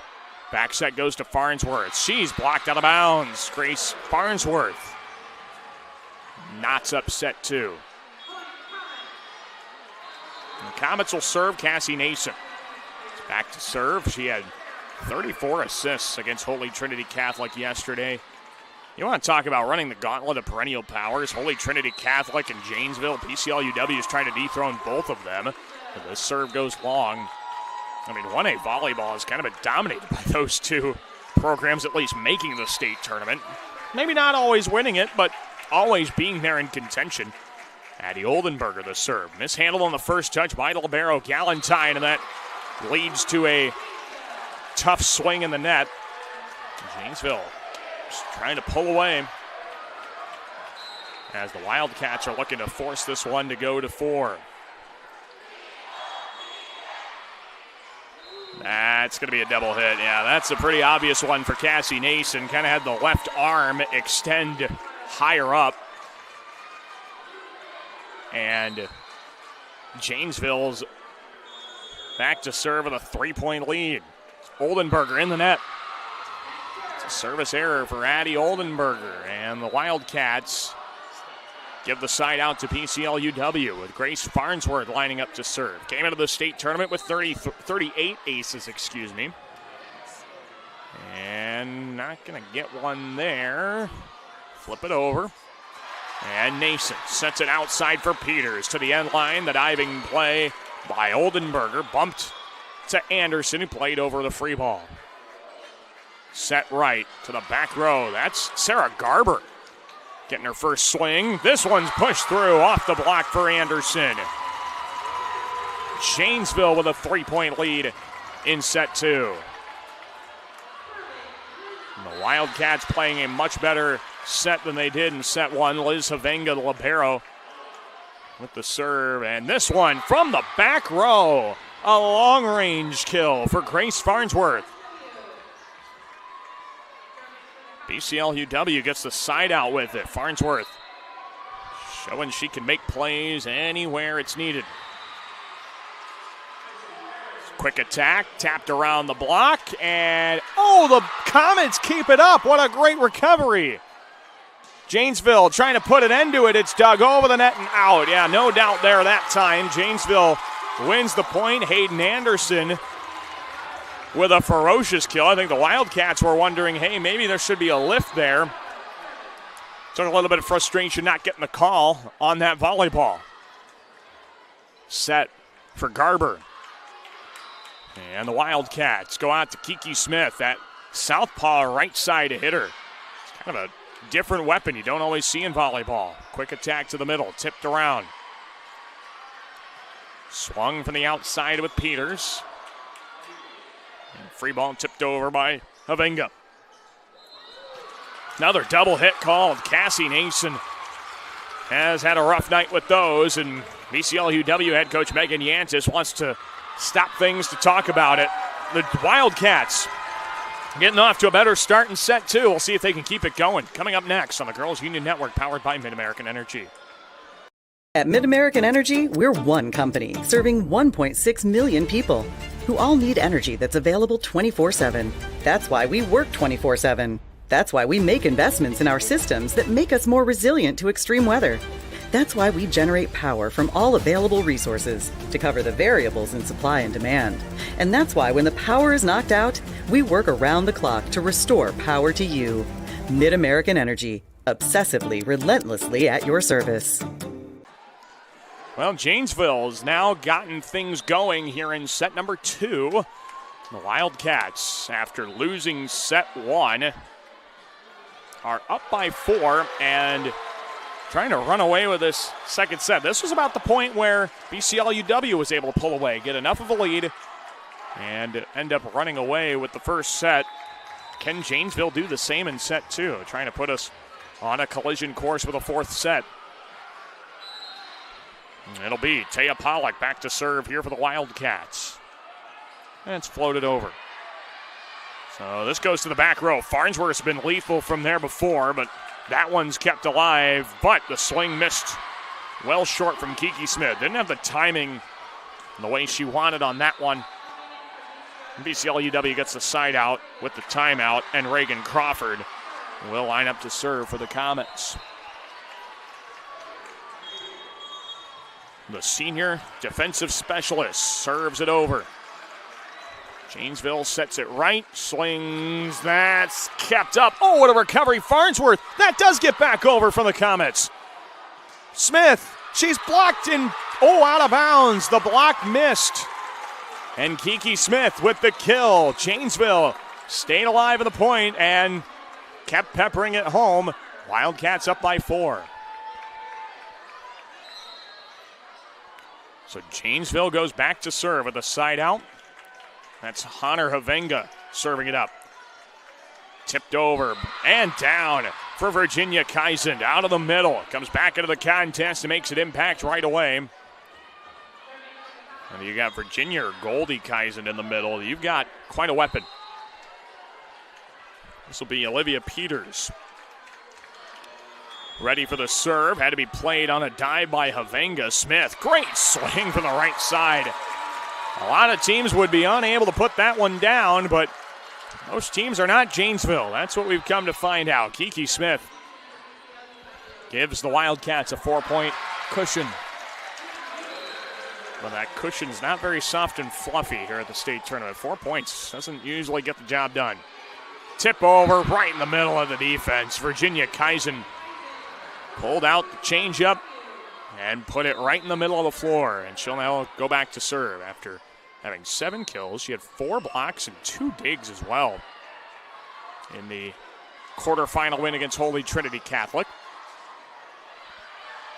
Back set goes to Farnsworth. She's blocked out of bounds. Grace Farnsworth knots up set two. The Comets will serve Cassie Nason. Back to serve. She had 34 assists against Holy Trinity Catholic yesterday. You want to talk about running the gauntlet of perennial powers. Holy Trinity Catholic and Janesville. BCLUW is trying to dethrone both of them. But this serve goes long. I mean, 1A volleyball has kind of been dominated by those two programs, at least making the state tournament. Maybe not always winning it, but always being there in contention. Addie Oldenburger, the serve. Mishandled on the first touch by the libero, Galentine, and that leads to a tough swing in the net. Janesville just trying to pull away as the Wildcats are looking to force this one to go to 4. That's going to be a double hit. Yeah, that's a pretty obvious one for Cassie Nason. Kind of had the left arm extend higher up. And Janesville's back to serve with a 3-point lead. Oldenburger in the net. It's a service error for Addie Oldenburger. And the Wildcats give the side out to BCLUW with Grace Farnsworth lining up to serve. Came into the state tournament with 38 aces, And not going to get one there. Flip it over. And Nason sets it outside for Peters to the end line. The diving play by Oldenburger. Bumped to Anderson, who played over the free ball. Set right to the back row. That's Sarah Garber getting her first swing. This one's pushed through off the block for Anderson. Janesville with a 3-point lead in set two. And the Wildcats playing a much better set than they did in set one. Liz Havenga, the libero, with the serve. And this one from the back row. A long-range kill for Grace Farnsworth. BCLUW gets the side out with it. Farnsworth showing she can make plays anywhere it's needed. Quick attack, tapped around the block, and the Comets keep it up. What a great recovery. Janesville trying to put an end to it. It's dug over the net and out. Yeah, no doubt there that time. Janesville wins the point. Hayden Anderson with a ferocious kill. I think the Wildcats were wondering, hey, maybe there should be a lift there. Took a little bit of frustration not getting the call on that volleyball. Set for Garber. And the Wildcats go out to Kiki Smith, that southpaw right side hitter. It's kind of a different weapon you don't always see in volleyball. Quick attack to the middle, tipped around. Swung from the outside with Peters. And free ball tipped over by Havenga. Another double hit called. Cassie Nason has had a rough night with those, and BCLUW head coach Megan Yantis wants to stop things to talk about it. The Wildcats getting off to a better start in set two. We'll see if they can keep it going. Coming up next on the Girls Union Network, powered by Mid-American Energy. At Mid-American Energy, we're one company serving 1.6 million people who all need energy that's available 24/7. That's why we work 24/7. That's why we make investments in our systems that make us more resilient to extreme weather. That's why we generate power from all available resources to cover the variables in supply and demand. And that's why when the power is knocked out, we work around the clock to restore power to you. Mid-American Energy, obsessively, relentlessly at your service. Well, Janesville has now gotten things going here in set number two. The Wildcats, after losing set one, are up by 4 and trying to run away with this second set. This was about the point where BCLUW was able to pull away, get enough of a lead, and end up running away with the first set. Can Janesville do the same in set two? Trying to put us on a collision course with a fourth set. It'll be Taya Pollack back to serve here for the Wildcats. And it's floated over. So this goes to the back row. Farnsworth's been lethal from there before, but that one's kept alive. But the swing missed well short from Kiki Smith. Didn't have the timing the way she wanted on that one. BCLUW gets the side out with the timeout, and Reagan Crawford will line up to serve for the Comets. The senior defensive specialist serves it over. Janesville sets it right, swings, that's kept up. Oh, what a recovery, Farnsworth. That does get back over from the Comets. Smith, she's blocked and, out of bounds. The block missed. And Kiki Smith with the kill. Janesville stayed alive at the point and kept peppering it home. Wildcats up by 4. So Janesville goes back to serve with a side out. That's Hunter Havenga serving it up. Tipped over and down for Virginia Kaisen. Out of the middle. Comes back into the contest and makes an impact right away. And you got Virginia or Goldie Kaisen in the middle. You've got quite a weapon. This will be Olivia Peters. Ready for the serve. Had to be played on a dive by Havenga. Smith, great swing from the right side. A lot of teams would be unable to put that one down, but most teams are not Janesville. That's what we've come to find out. Kiki Smith gives the Wildcats a 4-point cushion. But that cushion's not very soft and fluffy here at the state tournament. 4 points doesn't usually get the job done. Tip over right in the middle of the defense. Virginia Kaisen pulled out the changeup and put it right in the middle of the floor. And she'll now go back to serve after having 7 kills. She had 4 blocks and 2 digs as well in the quarterfinal win against Holy Trinity Catholic.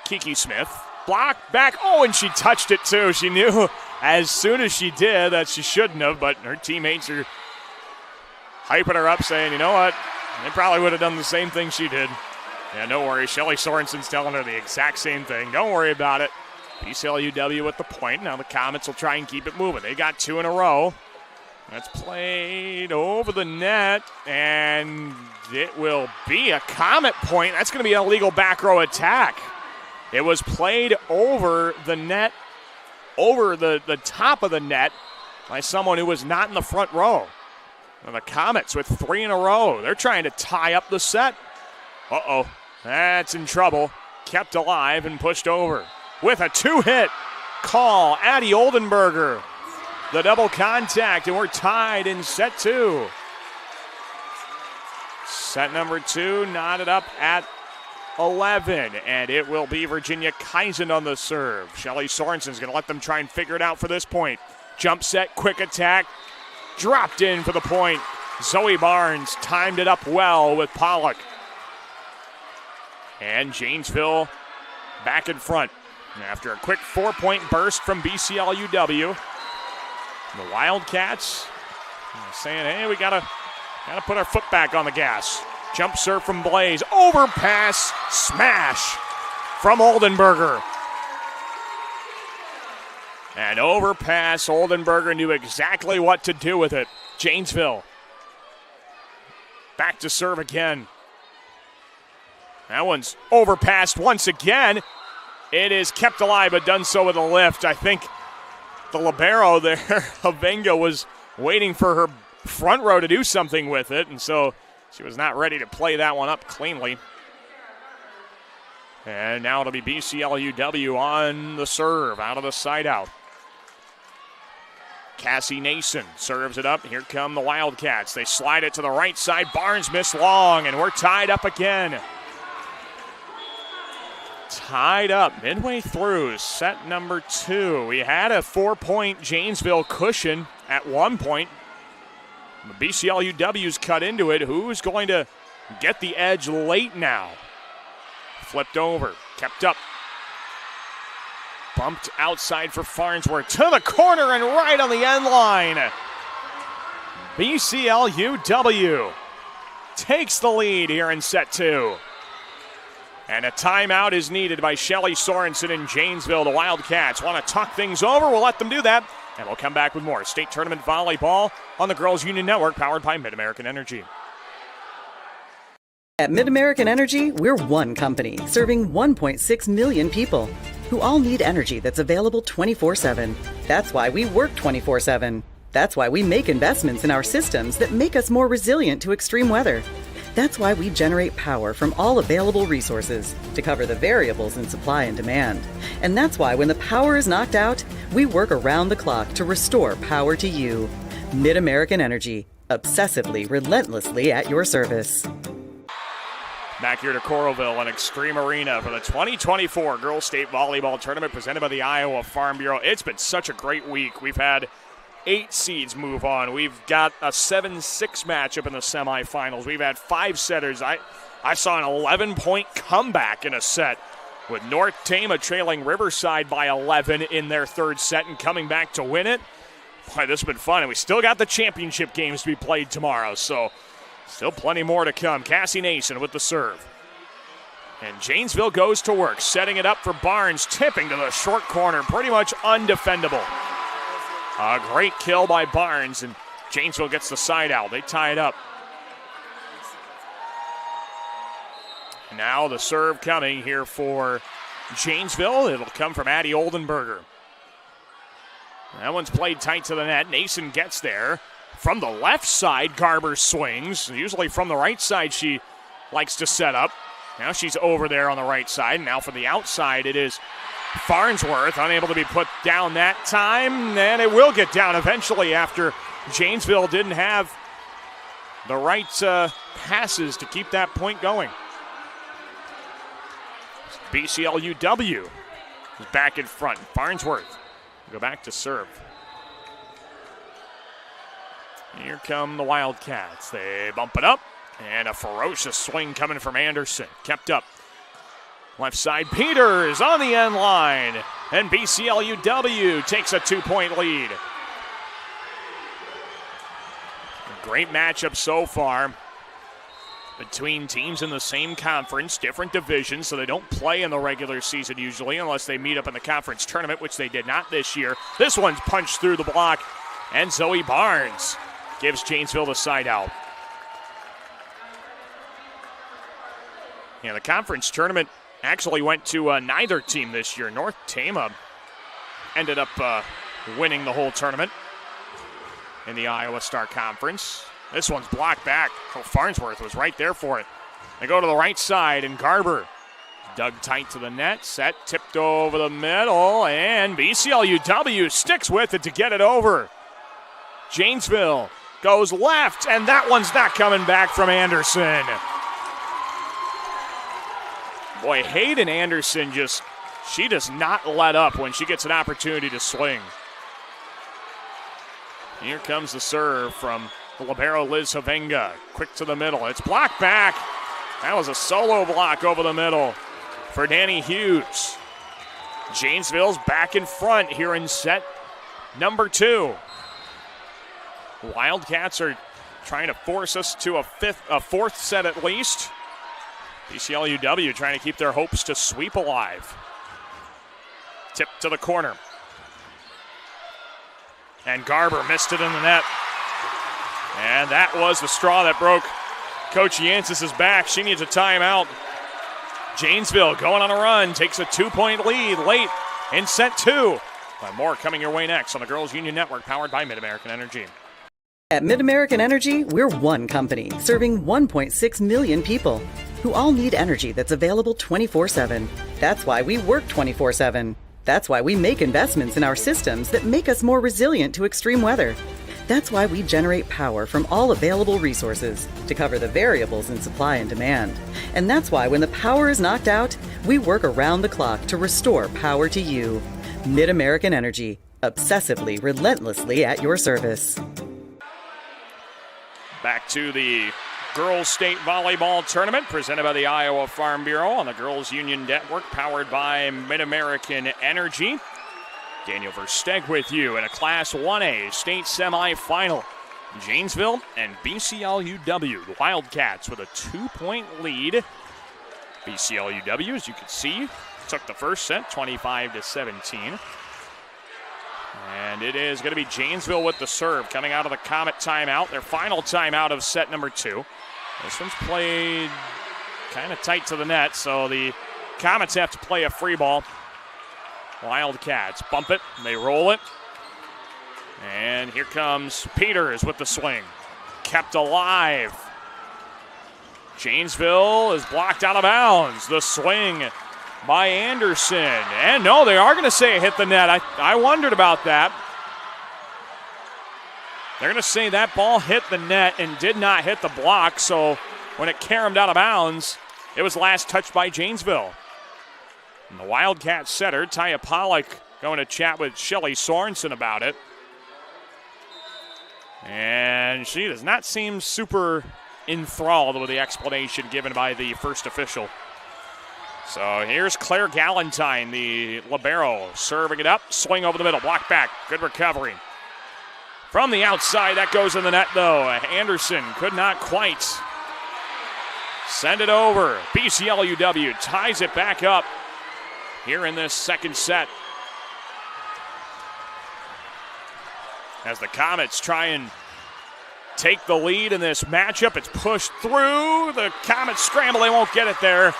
Kiki Smith, block back. Oh, and she touched it too. She knew as soon as she did that she shouldn't have, but her teammates are hyping her up, saying, you know what, they probably would have done the same thing she did. Yeah, no worry. Shelly Sorensen's telling her the exact same thing. Don't worry about it. BCLUW with the point. Now the Comets will try and keep it moving. They got 2 in a row. That's played over the net, and it will be a Comet point. That's going to be an illegal back row attack. It was played over the net, over the top of the net by someone who was not in the front row. Now the Comets with 3 in a row. They're trying to tie up the set. Uh-oh, that's in trouble. Kept alive and pushed over. With a 2-hit call, Addie Oldenburger. The double contact, and we're tied in set 2. Set number 2 knotted up at 11, and it will be Virginia Kaisen on the serve. Shelly Sorensen's going to let them try and figure it out for this point. Jump set, quick attack, dropped in for the point. Zoe Barnes timed it up well with Pollock. And Janesville back in front. After a quick 4-point burst from BCLUW, the Wildcats saying, hey, we gotta put our foot back on the gas. Jump serve from Blaze. Overpass smash from Oldenburger. And overpass, Oldenburger knew exactly what to do with it. Janesville back to serve again. That one's overpassed once again. It is kept alive, but done so with a lift. I think the libero there, Havenga, was waiting for her front row to do something with it, and so she was not ready to play that one up cleanly. And now it'll be BCLUW on the serve, out of the side out. Cassie Nason serves it up. Here come the Wildcats. They slide it to the right side. Barnes missed long, and we're tied up again. Tied up midway through set number 2. We had a 4-point Janesville cushion at one point. The BCLUW's cut into it. Who's going to get the edge late now? Flipped over, kept up. Bumped outside for Farnsworth to the corner and right on the end line. BCLUW takes the lead here in set 2. And a timeout is needed by Shelly Sorensen in Janesville. The Wildcats want to talk things over. We'll let them do that. And we'll come back with more state tournament volleyball on the Girls Union Network, powered by Mid-American Energy. At MidAmerican Energy, we're one company serving 1.6 million people who all need energy that's available 24/7. That's why we work 24/7. That's why we make investments in our systems that make us more resilient to extreme weather. That's why we generate power from all available resources to cover the variables in supply and demand. And that's why when the power is knocked out, we work around the clock to restore power to you. MidAmerican Energy, obsessively, relentlessly at your service. Back here to Coralville and Extreme Arena for the 2024 Girls State Volleyball Tournament presented by the Iowa Farm Bureau. It's been such a great week. We've had 8 seeds move on. We've got a 7-6 matchup in the semifinals. We've had 5 setters. I saw an 11-point comeback in a set with North Tama trailing Riverside by 11 in their third set and coming back to win it. Boy, this has been fun, and we still got the championship games to be played tomorrow, so still plenty more to come. Cassie Nason with the serve. And Janesville goes to work, setting it up for Barnes, tipping to the short corner, pretty much undefendable. A great kill by Barnes, and Janesville gets the side out. They tie it up. Now the serve coming here for Janesville. It'll come from Addie Oldenburger. That one's played tight to the net. Nason gets there. From the left side, Garber swings. Usually from the right side, she likes to set up. Now she's over there on the right side. Now for the outside, it is Farnsworth, unable to be put down that time. And it will get down eventually after Janesville didn't have the right passes to keep that point going. BCLUW is back in front. Farnsworth will go back to serve. Here come the Wildcats. They bump it up, and a ferocious swing coming from Anderson. Kept up. Left side, Peters on the end line, and BCLUW takes a 2-point lead. A great matchup so far between teams in the same conference, different divisions, so they don't play in the regular season usually unless they meet up in the conference tournament, which they did not this year. This one's punched through the block, and Zoe Barnes gives Janesville the side out. Yeah, the conference tournament actually went to neither team this year. North Tama ended up winning the whole tournament in the Iowa Star Conference. This one's blocked back. Oh, Farnsworth was right there for it. They go to the right side, and Garber dug tight to the net. Set, tipped over the middle, and BCLUW sticks with it to get it over. Janesville goes left, and that one's not coming back from Anderson. Boy, Hayden Anderson she does not let up when she gets an opportunity to swing. Here comes the serve from the libero Liz Havenga. Quick to the middle. It's blocked back. That was a solo block over the middle for Danny Hughes. Janesville's back in front here in set number 2. Wildcats are trying to force us to a fourth set at least. BCLUW trying to keep their hopes to sweep alive. Tip to the corner. And Garber missed it in the net. And that was the straw that broke Coach Yancey's back. She needs a timeout. Janesville going on a run, takes a 2-point lead late in set 2. But more coming your way next on the Girls Union Network, powered by MidAmerican Energy. At MidAmerican Energy, we're one company serving 1.6 million people who all need energy that's available 24/7. That's why we work 24/7. That's why we make investments in our systems that make us more resilient to extreme weather. That's why we generate power from all available resources to cover the variables in supply and demand. And that's why when the power is knocked out, we work around the clock to restore power to you. MidAmerican Energy, obsessively, relentlessly at your service. Back to the Girls State Volleyball Tournament presented by the Iowa Farm Bureau on the Girls Union Network, powered by MidAmerican Energy. Daniel Versteg with you in a Class 1A state semifinal. Janesville and BCLUW, the Wildcats with a 2-point lead. BCLUW, as you can see, took the first set 25-17. And it is going to be Janesville with the serve coming out of the Comet timeout, their final timeout of set number 2. This one's played kind of tight to the net, so the Comets have to play a free ball. Wildcats bump it, they roll it. And here comes Peters with the swing. Kept alive. Janesville is blocked out of bounds. The swing by Anderson. And no, they are going to say it hit the net. I wondered about that. They're going to say that ball hit the net and did not hit the block, so when it caromed out of bounds, it was last touched by Janesville. And the Wildcat setter, Taya Pollock, going to chat with Shelly Sorensen about it. And she does not seem super enthralled with the explanation given by the first official. So here's Claire Galentine, the libero, serving it up, swing over the middle, block back, good recovery. From the outside, that goes in the net, though. Anderson could not quite send it over. BCLUW ties it back up here in this second set. As the Comets try and take the lead in this matchup, it's pushed through. The Comets scramble, they won't get it there.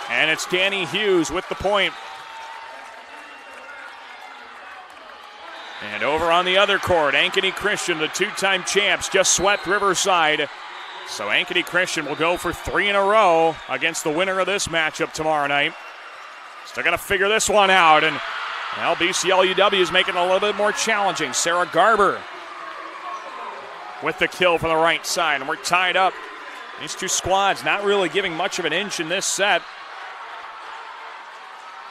And it's Danny Hughes with the point. And over on the other court, Ankeny Christian, the two-time champs, just swept Riverside. So Ankeny Christian will go for 3 in a row against the winner of this matchup tomorrow night. Still got to figure this one out. And now BCLUW is making it a little bit more challenging. Sarah Garber with the kill from the right side. And we're tied up. These two squads not really giving much of an inch in this set.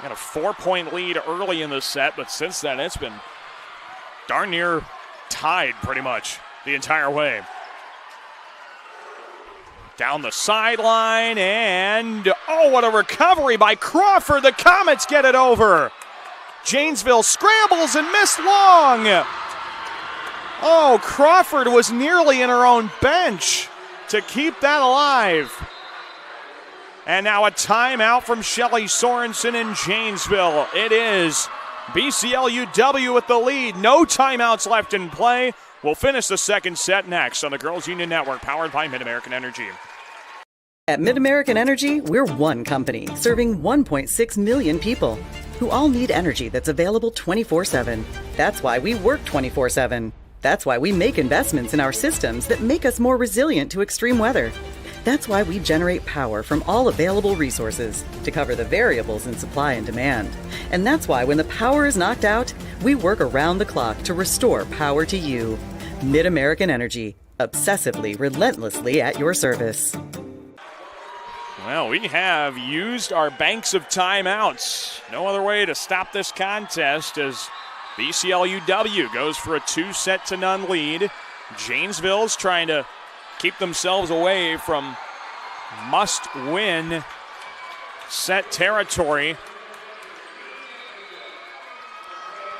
Got a 4-point lead early in the set, but since then it's been darn near tied pretty much the entire way. Down the sideline, and oh, what a recovery by Crawford. The Comets get it over. Janesville scrambles and missed long. Oh, Crawford was nearly in her own bench to keep that alive. And now a timeout from Shelly Sorensen in Janesville. It is BCLUW with the lead. No timeouts left in play. We'll finish the second set next on the Girls Union Network, powered by Mid-American Energy. At Mid-American Energy, we're one company serving 1.6 million people who all need energy that's available 24/7. That's why we work 24/7. That's why we make investments in our systems that make us more resilient to extreme weather. That's why we generate power from all available resources to cover the variables in supply and demand. And that's why when the power is knocked out, we work around the clock to restore power to you. Mid-American Energy, obsessively, relentlessly at your service. Well, we have used our banks of timeouts. No other way to stop this contest as BCLUW goes for a 2-0 lead. Janesville's trying to keep themselves away from must-win set territory.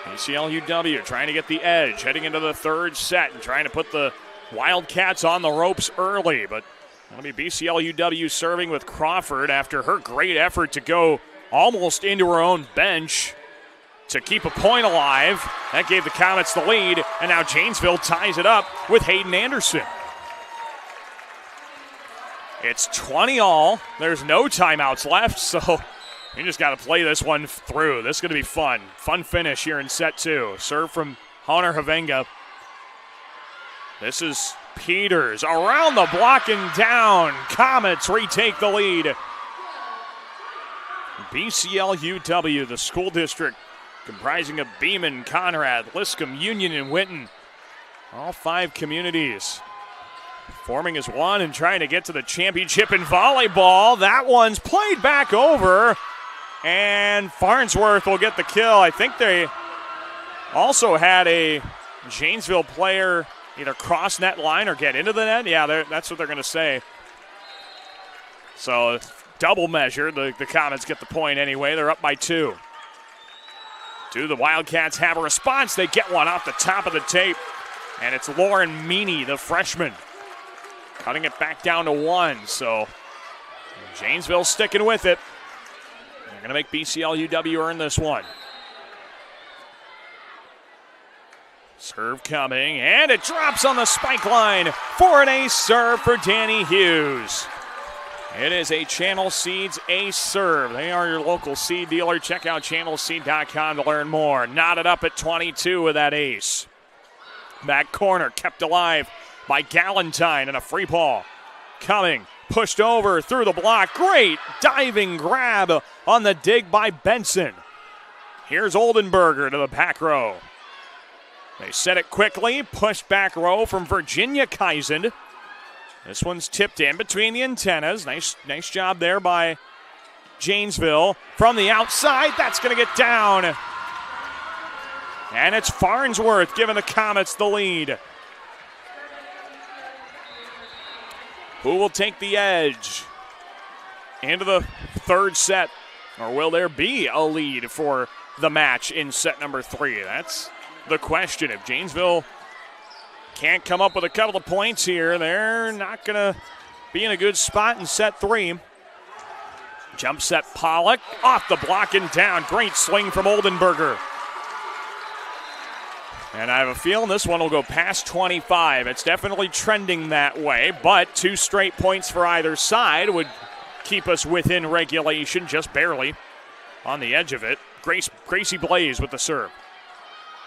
BCLUW trying to get the edge, heading into the third set and trying to put the Wildcats on the ropes early. But it'll be BCLUW serving with Crawford after her great effort to go almost into her own bench to keep a point alive. That gave the Comets the lead, and now Janesville ties it up with Hayden Anderson. It's 20-all. There's no timeouts left, so we just got to play this one through. This is going to be fun. Fun finish here in set 2. Serve from Hunter Havenga. This is Peters around the block and down. Comets retake the lead. BCLUW, the school district comprising of Beeman, Conrad, Liscombe, Union, and Winton. All 5 communities forming as one and trying to get to the championship in volleyball. That one's played back over, and Farnsworth will get the kill. I think they also had a Janesville player either cross net line or get into the net. Yeah, that's what they're going to say. So double measure. The Comets get the point anyway. They're up by 2. Do the Wildcats have a response? They get one off the top of the tape, and it's Lauren Meany, the freshman, cutting it back down to 1. So Janesville sticking with it. They're going to make BCLUW earn this one. Serve coming, and it drops on the spike line for an ace serve for Danny Hughes. It is a Channel Seeds ace serve. They are your local seed dealer. Check out channelseed.com to learn more. Knotted up at 22 with that ace. Back corner kept alive by Galentine, and a free ball coming. Pushed over through the block. Great diving grab on the dig by Benson. Here's Oldenburger to the back row. They set it quickly. Pushed back row from Virginia Kaisen. This one's tipped in between the antennas. Nice job there by Janesville. From the outside, that's going to get down. And it's Farnsworth giving the Comets the lead. Who will take the edge into the third set? Or will there be a lead for the match in set number 3? That's the question. If Janesville can't come up with a couple of points here, they're not going to be in a good spot in set 3. Jump set Pollock off the block and down. Great swing from Oldenburger. And I have a feeling this one will go past 25. It's definitely trending that way, but 2 straight points for either side would keep us within regulation, just barely on the edge of it. Gracie Blaze with the serve.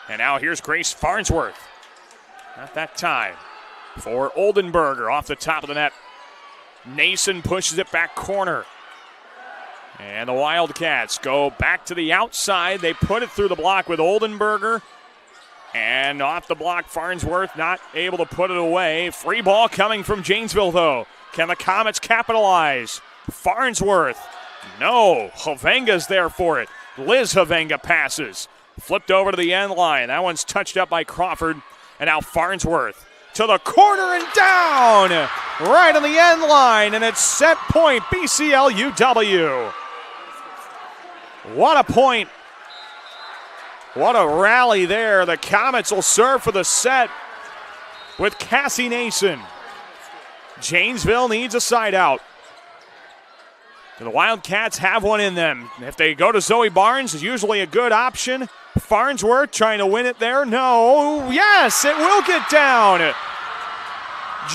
And now here's Grace Farnsworth. Not that time for Oldenburger off the top of the net. Nason pushes it back corner. And the Wildcats go back to the outside. They put it through the block with Oldenburger. And off the block, Farnsworth not able to put it away. Free ball coming from Janesville, though. Can the Comets capitalize? Farnsworth. No. Havenga's there for it. Liz Havenga passes. Flipped over to the end line. That one's touched up by Crawford. And now Farnsworth to the corner and down. Right on the end line. And it's set point BCLUW. What a point. What a rally there. The Comets will serve for the set with Cassie Nason. Janesville needs a side out. The Wildcats have one in them. If they go to Zoe Barnes, is usually a good option. Farnsworth trying to win it there. No. Yes, it will get down.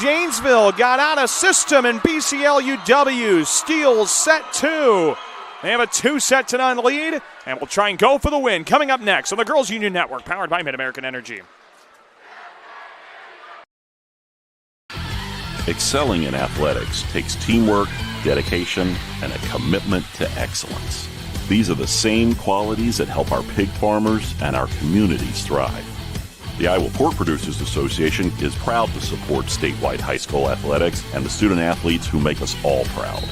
Janesville got out of system, and BCLUW steals set 2. They have a 2-0 lead, and will try and go for the win. Coming up next on the Girls Union Network, powered by Mid-American Energy. Excelling in athletics takes teamwork, dedication, and a commitment to excellence. These are the same qualities that help our pig farmers and our communities thrive. The Iowa Pork Producers Association is proud to support statewide high school athletics and the student athletes who make us all proud.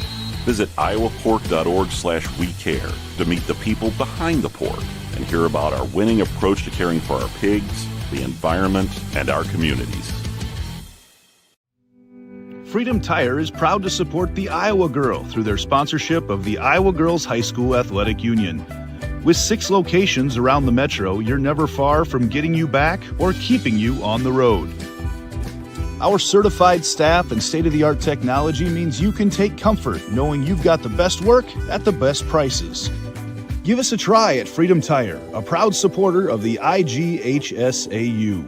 Visit iowapork.org/WeCare to meet the people behind the pork and hear about our winning approach to caring for our pigs, the environment, and our communities. Freedom Tire is proud to support the Iowa Girl through their sponsorship of the Iowa Girls High School Athletic Union. With 6 locations around the metro, you're never far from getting you back or keeping you on the road. Our certified staff and state-of-the-art technology means you can take comfort knowing you've got the best work at the best prices. Give us a try at Freedom Tire, a proud supporter of the IGHSAU.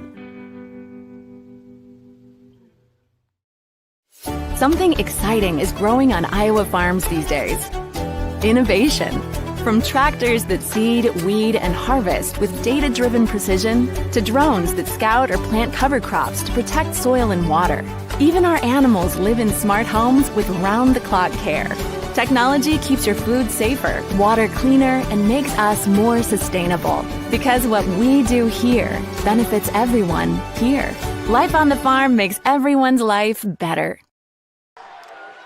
Something exciting is growing on Iowa farms these days. Innovation. From tractors that seed, weed, and harvest with data-driven precision to drones that scout or plant cover crops to protect soil and water. Even our animals live in smart homes with round-the-clock care. Technology keeps your food safer, water cleaner, and makes us more sustainable. Because what we do here benefits everyone here. Life on the farm makes everyone's life better.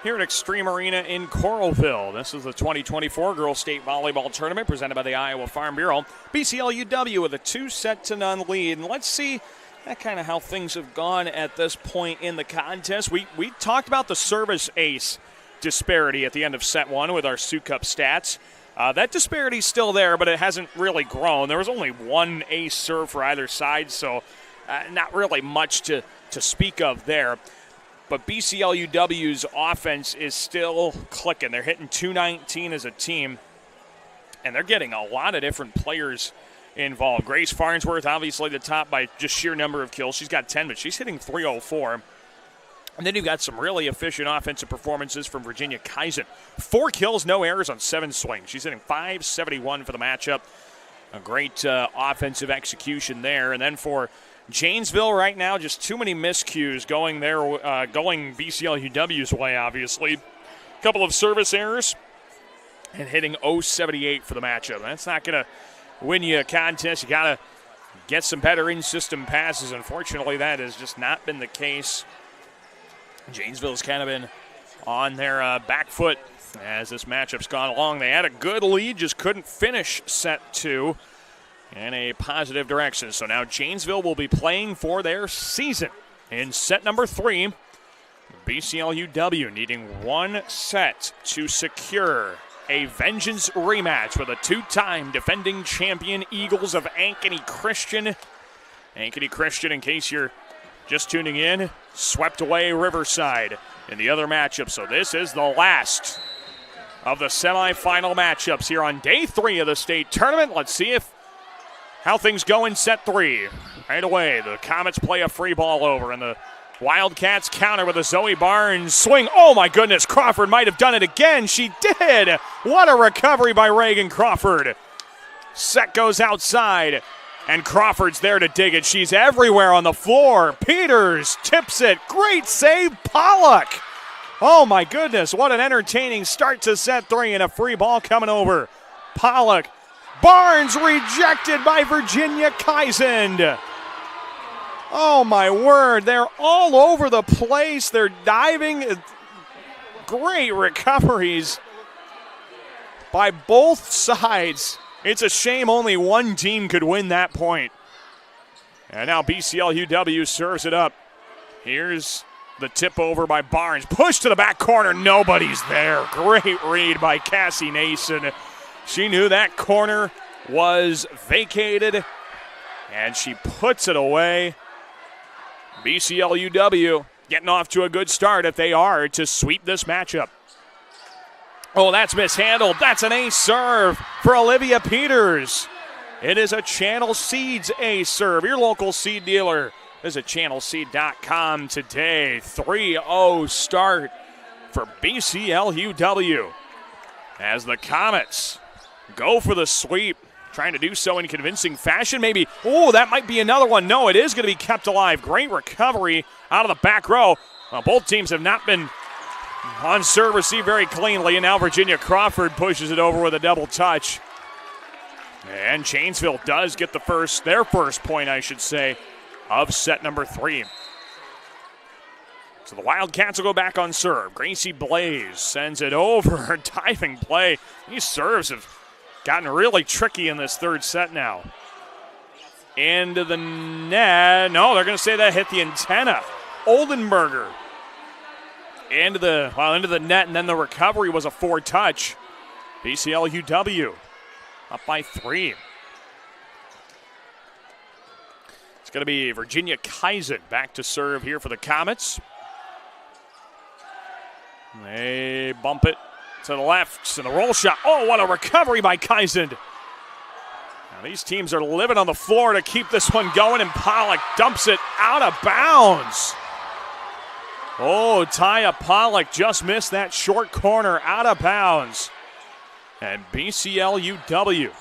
Here at Extreme Arena in Coralville. This is the 2024 Girls State Volleyball Tournament presented by the Iowa Farm Bureau. BCLUW with a 2-0 lead. And let's see kind of how things have gone at this point in the contest. We talked about the service ace disparity at the end of set 1 with our Sioux Cup stats. That disparity is still there, but it hasn't really grown. There was only 1 ace serve for either side, so not really much to speak of there. But BCLUW's offense is still clicking. They're hitting .219 as a team, and they're getting a lot of different players involved. Grace Farnsworth, obviously the top by just sheer number of kills. She's got 10, but she's hitting .304. And then you've got some really efficient offensive performances from Virginia Kaizen. 4 kills, no errors on 7 swings. She's hitting .571 for the matchup. A great offensive execution there. And then for Janesville right now, just too many miscues going BCLUW's way, obviously. A couple of service errors and hitting .078 for the matchup. That's not going to win you a contest. You got to get some better in-system passes. Unfortunately, that has just not been the case. Janesville's kind of been on their back foot as this matchup's gone along. They had a good lead, just couldn't finish set 2 in a positive direction. So now Janesville will be playing for their season in set number 3. BCLUW needing 1 set to secure a vengeance rematch with a 2-time defending champion Eagles of Ankeny Christian. Ankeny Christian, in case you're just tuning in, swept away Riverside in the other matchup. So this is the last of the semifinal matchups here on day 3 of the state tournament. Let's see how things go in set 3. Right away, the Comets play a free ball over, and the Wildcats counter with a Zoe Barnes swing. Oh my goodness, Crawford might have done it again. She did. What a recovery by Reagan Crawford. Set goes outside, and Crawford's there to dig it. She's everywhere on the floor. Peters tips it. Great save, Pollock. Oh my goodness, what an entertaining start to set 3, and a free ball coming over. Pollock. Barnes rejected by Virginia Kaizen. Oh my word, they're all over the place. They're diving. Great recoveries by both sides. It's a shame only one team could win that point. And now BCLUW serves it up. Here's the tip over by Barnes. Push to the back corner. Nobody's there. Great read by Cassie Nason. She knew that corner was vacated, and she puts it away. BCLUW getting off to a good start if they are to sweep this matchup. Oh, that's mishandled. That's an ace serve for Olivia Peters. It is a Channel Seeds ace serve. Your local seed dealer. Visit channelseed.com today. 3-0 start for BCLUW as the Comets go for the sweep. Trying to do so in convincing fashion, maybe. Oh, that might be another one. No, it is going to be kept alive. Great recovery out of the back row. Well, both teams have not been on serve receive very cleanly, and now Virginia Crawford pushes it over with a double touch. And Janesville does get their first point, I should say, of set number 3. So the Wildcats will go back on serve. Gracie Blaze sends it over. Diving play. These serves have gotten really tricky in this third set now. Into the net. No, they're going to say that hit the antenna. Oldenburger into the net, and then the recovery was a 4-touch. BCLUW up by 3. It's going to be Virginia Kaizen back to serve here for the Comets. They bump it to the left, and the roll shot. Oh, what a recovery by Kaizen. Now these teams are living on the floor to keep this one going, and Pollock dumps it out of bounds. Oh, Taya Pollock just missed that short corner out of bounds. And BCLUW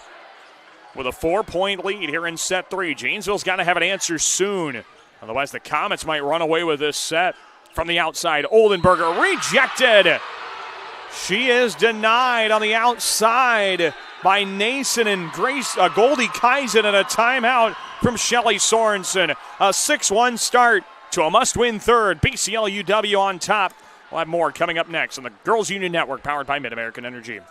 with a 4-point lead here in set 3. Janesville's got to have an answer soon. Otherwise, the Comets might run away with this set. From the outside, Oldenburger rejected. She is denied on the outside by Nason and Goldie Kaizen, and a timeout from Shelly Sorensen. A 6-1 start to a must-win third. BCLUW on top. We'll have more coming up next on the Girls Union Network, powered by Mid-American Energy.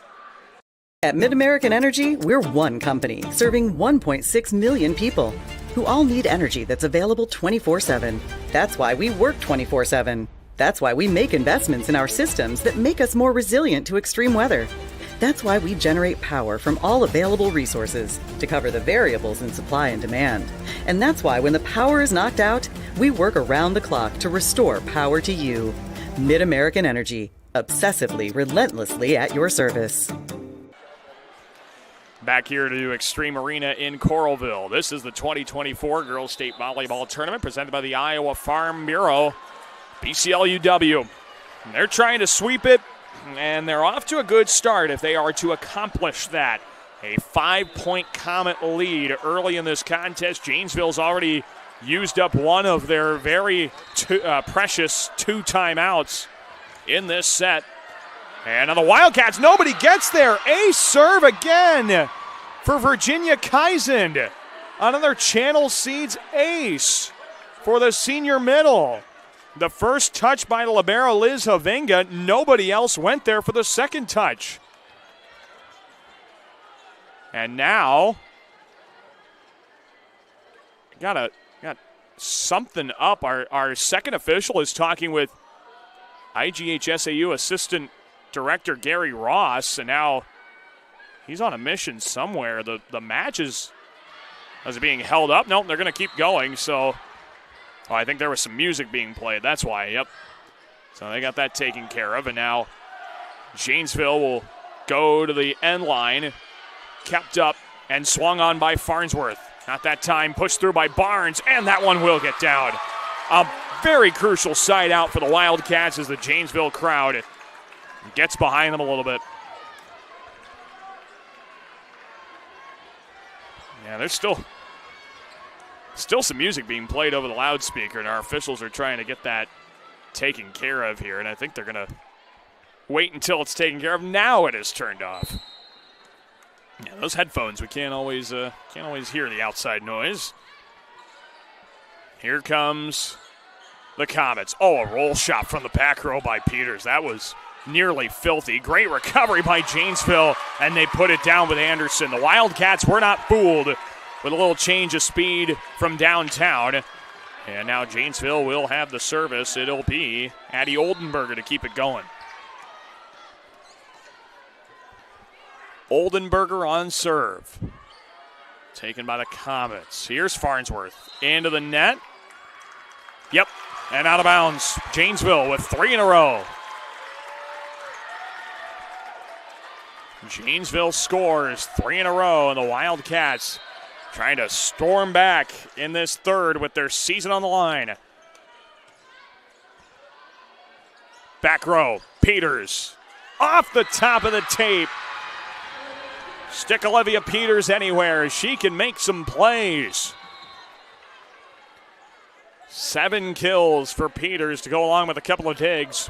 At Mid-American Energy, we're one company serving 1.6 million people who all need energy that's available 24/7. That's why we work 24/7. That's why we make investments in our systems that make us more resilient to extreme weather. That's why we generate power from all available resources to cover the variables in supply and demand. And that's why when the power is knocked out, we work around the clock to restore power to you. Mid-American Energy, obsessively, relentlessly at your service. Back here to Extreme Arena in Coralville. This is the 2024 Girls State Volleyball Tournament presented by the Iowa Farm Bureau. BCLUW, they're trying to sweep it, and they're off to a good start if they are to accomplish that. A 5-point Comet lead early in this contest. Janesville's already used up one of their very precious 2 timeouts in this set. And on the Wildcats, nobody gets there. Ace serve again for Virginia Kaisen. Another Channel Seeds ace for the senior middle. The first touch by the libero Liz Havinga. Nobody else went there for the second touch. And now, got something up. Our second official is talking with IGHSAU Assistant Director Gary Ross, and now he's on a mission somewhere. The match is being held up. Nope, they're going to keep going. So, I think there was some music being played. That's why, yep. So they got that taken care of, and now Janesville will go to the end line. Kept up and swung on by Farnsworth. Not that time, pushed through by Barnes, and that one will get down. A very crucial side out for the Wildcats as the Janesville crowd gets behind them a little bit. Yeah, there's still some music being played over the loudspeaker, and our officials are trying to get that taken care of here, and I think they're going to wait until it's taken care of. Now it is turned off. Yeah, those headphones, we can't always hear the outside noise. Here comes the Comets. Oh, a roll shot from the back row by Peters. That was nearly filthy. Great recovery by Janesville, and they put it down with Anderson. The Wildcats were not fooled with a little change of speed from downtown. And now Janesville will have the service. It'll be Addie Oldenburger to keep it going. Oldenburger on serve. Taken by the Comets. Here's Farnsworth. Into the net. Yep, and out of bounds. Janesville with 3 in a row. Janesville scores 3 in a row, and the Wildcats trying to storm back in this third with their season on the line. Back row, Peters. Off the top of the tape. Stick Olivia Peters anywhere. She can make some plays. 7 kills for Peters to go along with a couple of digs.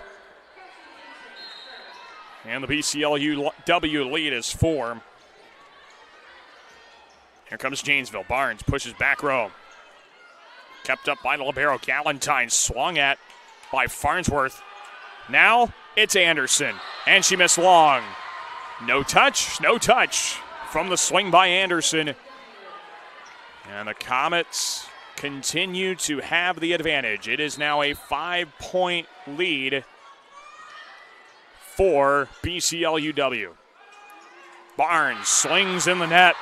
And the BCLUW lead is 4. Here comes Janesville. Barnes pushes back row. Kept up by the libero. Galentine swung at by Farnsworth. Now it's Anderson. And she missed long. No touch from the swing by Anderson. And the Comets continue to have the advantage. It is now a 5-point lead for BCLUW. Barnes slings in the net.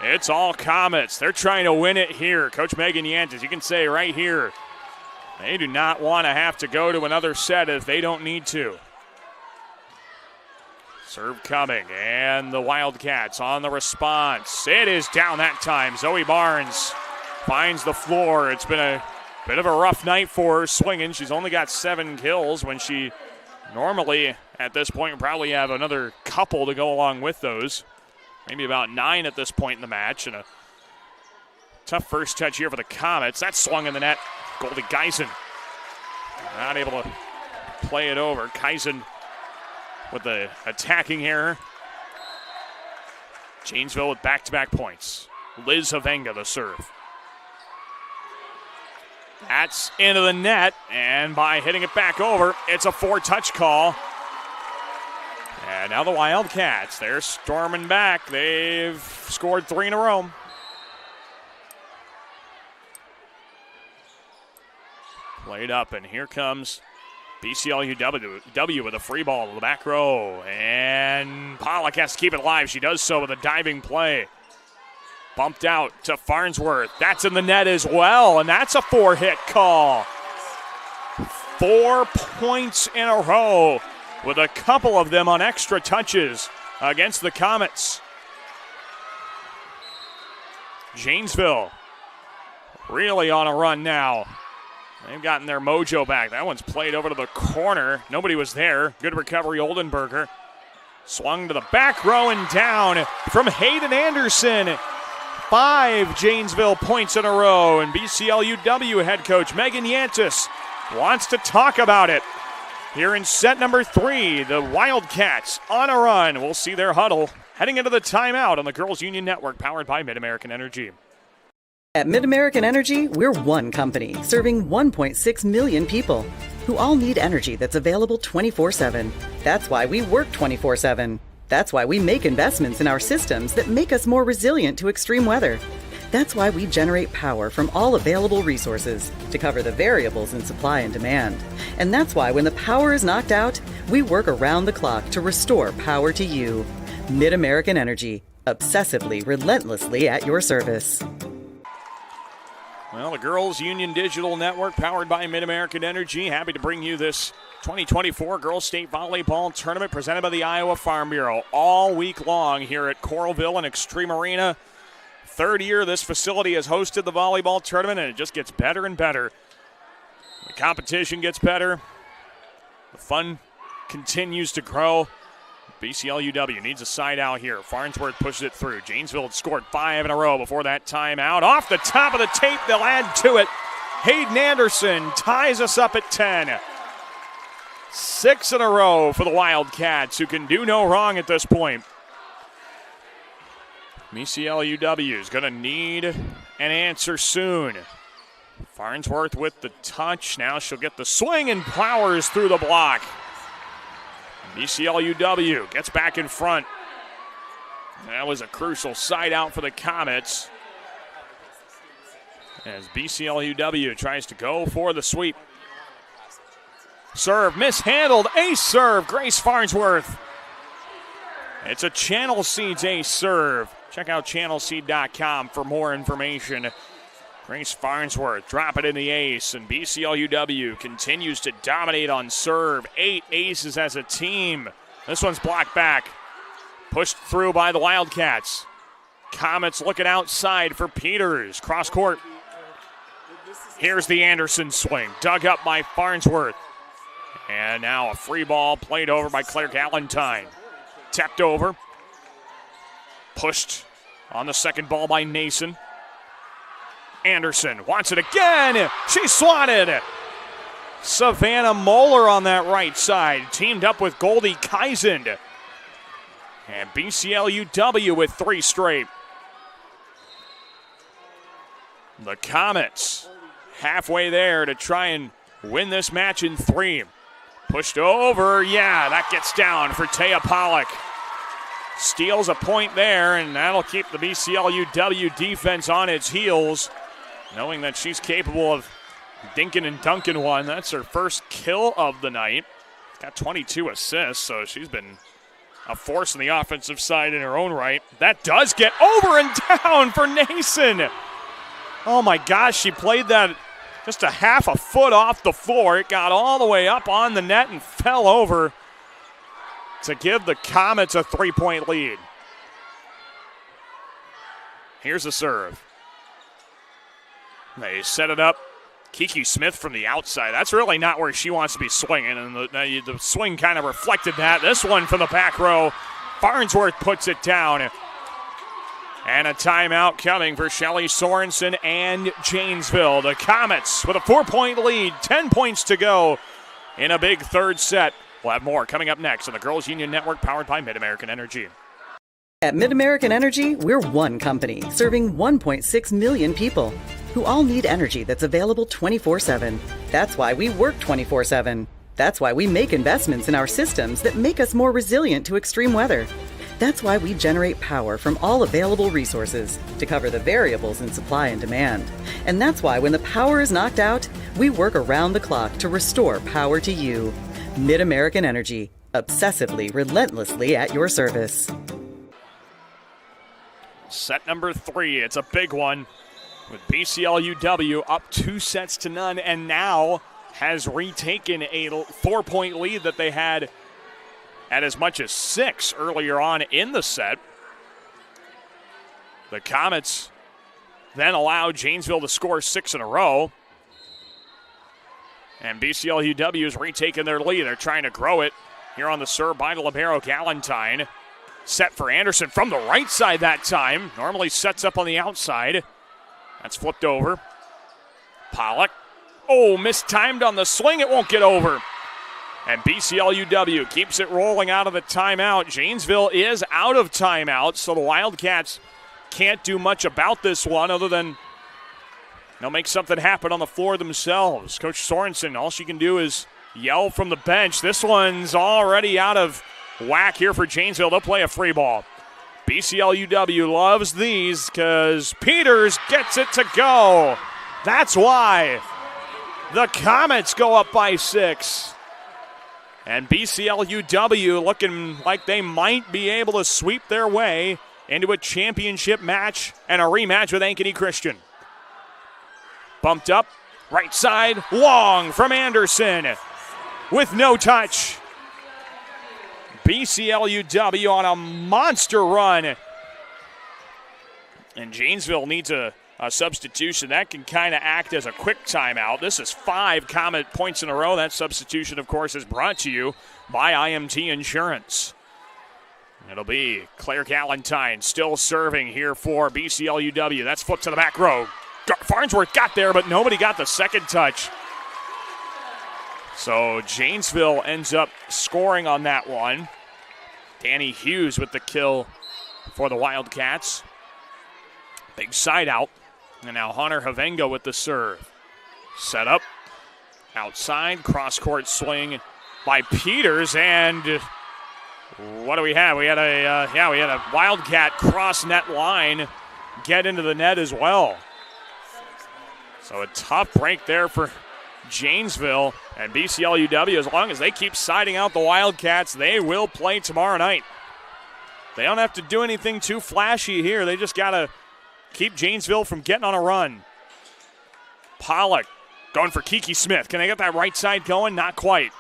It's all Comets. They're trying to win it here. Coach Megan Yantis, you can say right here, they do not want to have to go to another set if they don't need to. Serve coming, and the Wildcats on the response. It is down that time. Zoe Barnes finds the floor. It's been a bit of a rough night for her swinging. She's only got 7 kills when she normally, at this point, would probably have another couple to go along with those. Maybe about 9 at this point in the match. And a tough first touch here for the Comets. That swung in the net. Goldie Geisen not able to play it over. Geisen with the attacking error. Janesville with back-to-back points. Liz Havenga the serve. That's into the net, and by hitting it back over, it's a 4-touch call. And now the Wildcats, they're storming back. They've scored 3 in a row. Played up, and here comes BCLUW with a free ball to the back row. And Pollock has to keep it alive. She does so with a diving play. Bumped out to Farnsworth. That's in the net as well, and that's a 4-hit call. 4 points in a row with a couple of them on extra touches against the Comets. Janesville really on a run now. They've gotten their mojo back. That one's played over to the corner. Nobody was there. Good recovery, Oldenburger. Swung to the back row and down from Hayden Anderson. 5 Janesville points in a row, and BCLUW head coach Megan Yantis wants to talk about it. Here in set number 3, the Wildcats on a run. We'll see their huddle heading into the timeout on the Girls Union Network, powered by Mid-American Energy. At Mid-American Energy, we're one company serving 1.6 million people who all need energy that's available 24/7. That's why we work 24/7. That's why we make investments in our systems that make us more resilient to extreme weather. That's why we generate power from all available resources to cover the variables in supply and demand. And that's why when the power is knocked out, we work around the clock to restore power to you. Mid-American Energy, obsessively, relentlessly at your service. Well, the Girls Union Digital Network, powered by Mid-American Energy, happy to bring you this 2024 Girls State Volleyball Tournament presented by the Iowa Farm Bureau all week long here at Coralville and Extreme Arena. Third year this facility has hosted the volleyball tournament, and it just gets better and better. The competition gets better. The fun continues to grow. BCLUW needs a side out here. Farnsworth pushes it through. Janesville had scored 5 in a row before that timeout. Off the top of the tape, they'll add to it. Hayden Anderson ties us up at 10. 6 in a row for the Wildcats, who can do no wrong at this point. BCLUW is going to need an answer soon. Farnsworth with the touch. Now she'll get the swing and powers through the block. BCLUW gets back in front. That was a crucial side out for the Comets, as BCLUW tries to go for the sweep. Serve mishandled. Ace serve. Grace Farnsworth. It's a Channel Seeds ace serve. Check out channelseed.com for more information. Grace Farnsworth drop it in the ace, and BCLUW continues to dominate on serve. 8 aces as a team. This one's blocked back. Pushed through by the Wildcats. Comets looking outside for Peters. Cross court. Here's the Anderson swing. Dug up by Farnsworth. And now a free ball played over by Claire Galentine. Tapped over. Pushed on the second ball by Nason. Anderson wants it again. She swatted. Savannah Moeller on that right side, teamed up with Goldie Kaisend. And BCLUW with 3 straight. The Comets halfway there to try and win this match in 3. Pushed over. Yeah, that gets down for Taya Pollock. Steals a point there, and that'll keep the BCLUW defense on its heels, knowing that she's capable of dinking and dunking one. That's her first kill of the night. Got 22 assists, so she's been a force in the offensive side in her own right. That does get over and down for Nason. Oh my gosh, she played that just a half a foot off the floor. It got all the way up on the net and fell over to give the Comets a 3-point lead. Here's the serve. They set it up. Kiki Smith from the outside. That's really not where she wants to be swinging, and the swing kind of reflected that. This one from the back row. Farnsworth puts it down. And a timeout coming for Shelly Sorensen and Janesville. The Comets with a 4-point lead, 10 points to go in a big third set. We'll have more coming up next on the Girls Union Network, powered by Mid-American Energy. At Mid-American Energy, we're one company serving 1.6 million people who all need energy that's available 24/7. That's why we work 24/7. That's why we make investments in our systems that make us more resilient to extreme weather. That's why we generate power from all available resources to cover the variables in supply and demand. And that's why when the power is knocked out, we work around the clock to restore power to you. Mid-American Energy, obsessively, relentlessly at your service. Set number 3, it's a big one, with BCLUW up 2-0, and now has retaken a 4-point lead that they had at as much as 6 earlier on in the set. The Comets then allowed Janesville to score 6 in a row. And BCLUW is retaking their lead. They're trying to grow it here on the serve by the libero Galentine. Set for Anderson from the right side that time. Normally sets up on the outside. That's flipped over. Pollock. Oh, mistimed on the swing. It won't get over. And BCLUW keeps it rolling out of the timeout. Janesville is out of timeout, so the Wildcats can't do much about this one other than they'll make something happen on the floor themselves. Coach Sorensen, all she can do is yell from the bench. This one's already out of whack here for Janesville. They'll play a free ball. BCLUW loves these because Peters gets it to go. That's why the Comets go up by 6. And BCLUW looking like they might be able to sweep their way into a championship match and a rematch with Ankeny Christian. Bumped up, right side, long from Anderson with no touch. BCLUW on a monster run. And Janesville needs a substitution. That can kind of act as a quick timeout. This is 5 Comet points in a row. That substitution, of course, is brought to you by IMT Insurance. It'll be Claire Galentine still serving here for BCLUW. That's flipped to the back row. Farnsworth got there, but nobody got the second touch. So Janesville ends up scoring on that one. Danny Hughes with the kill for the Wildcats. Big side out. And now Hunter Havenga with the serve. Set up. Outside. Cross-court swing by Peters. And what do we have? We had a Wildcat cross-net line get into the net as well. So a tough break there for Janesville. And BCLUW, as long as they keep siding out the Wildcats, they will play tomorrow night. They don't have to do anything too flashy here. They just got to keep Janesville from getting on a run. Pollock going for Kiki Smith. Can they get that right side going? Not quite.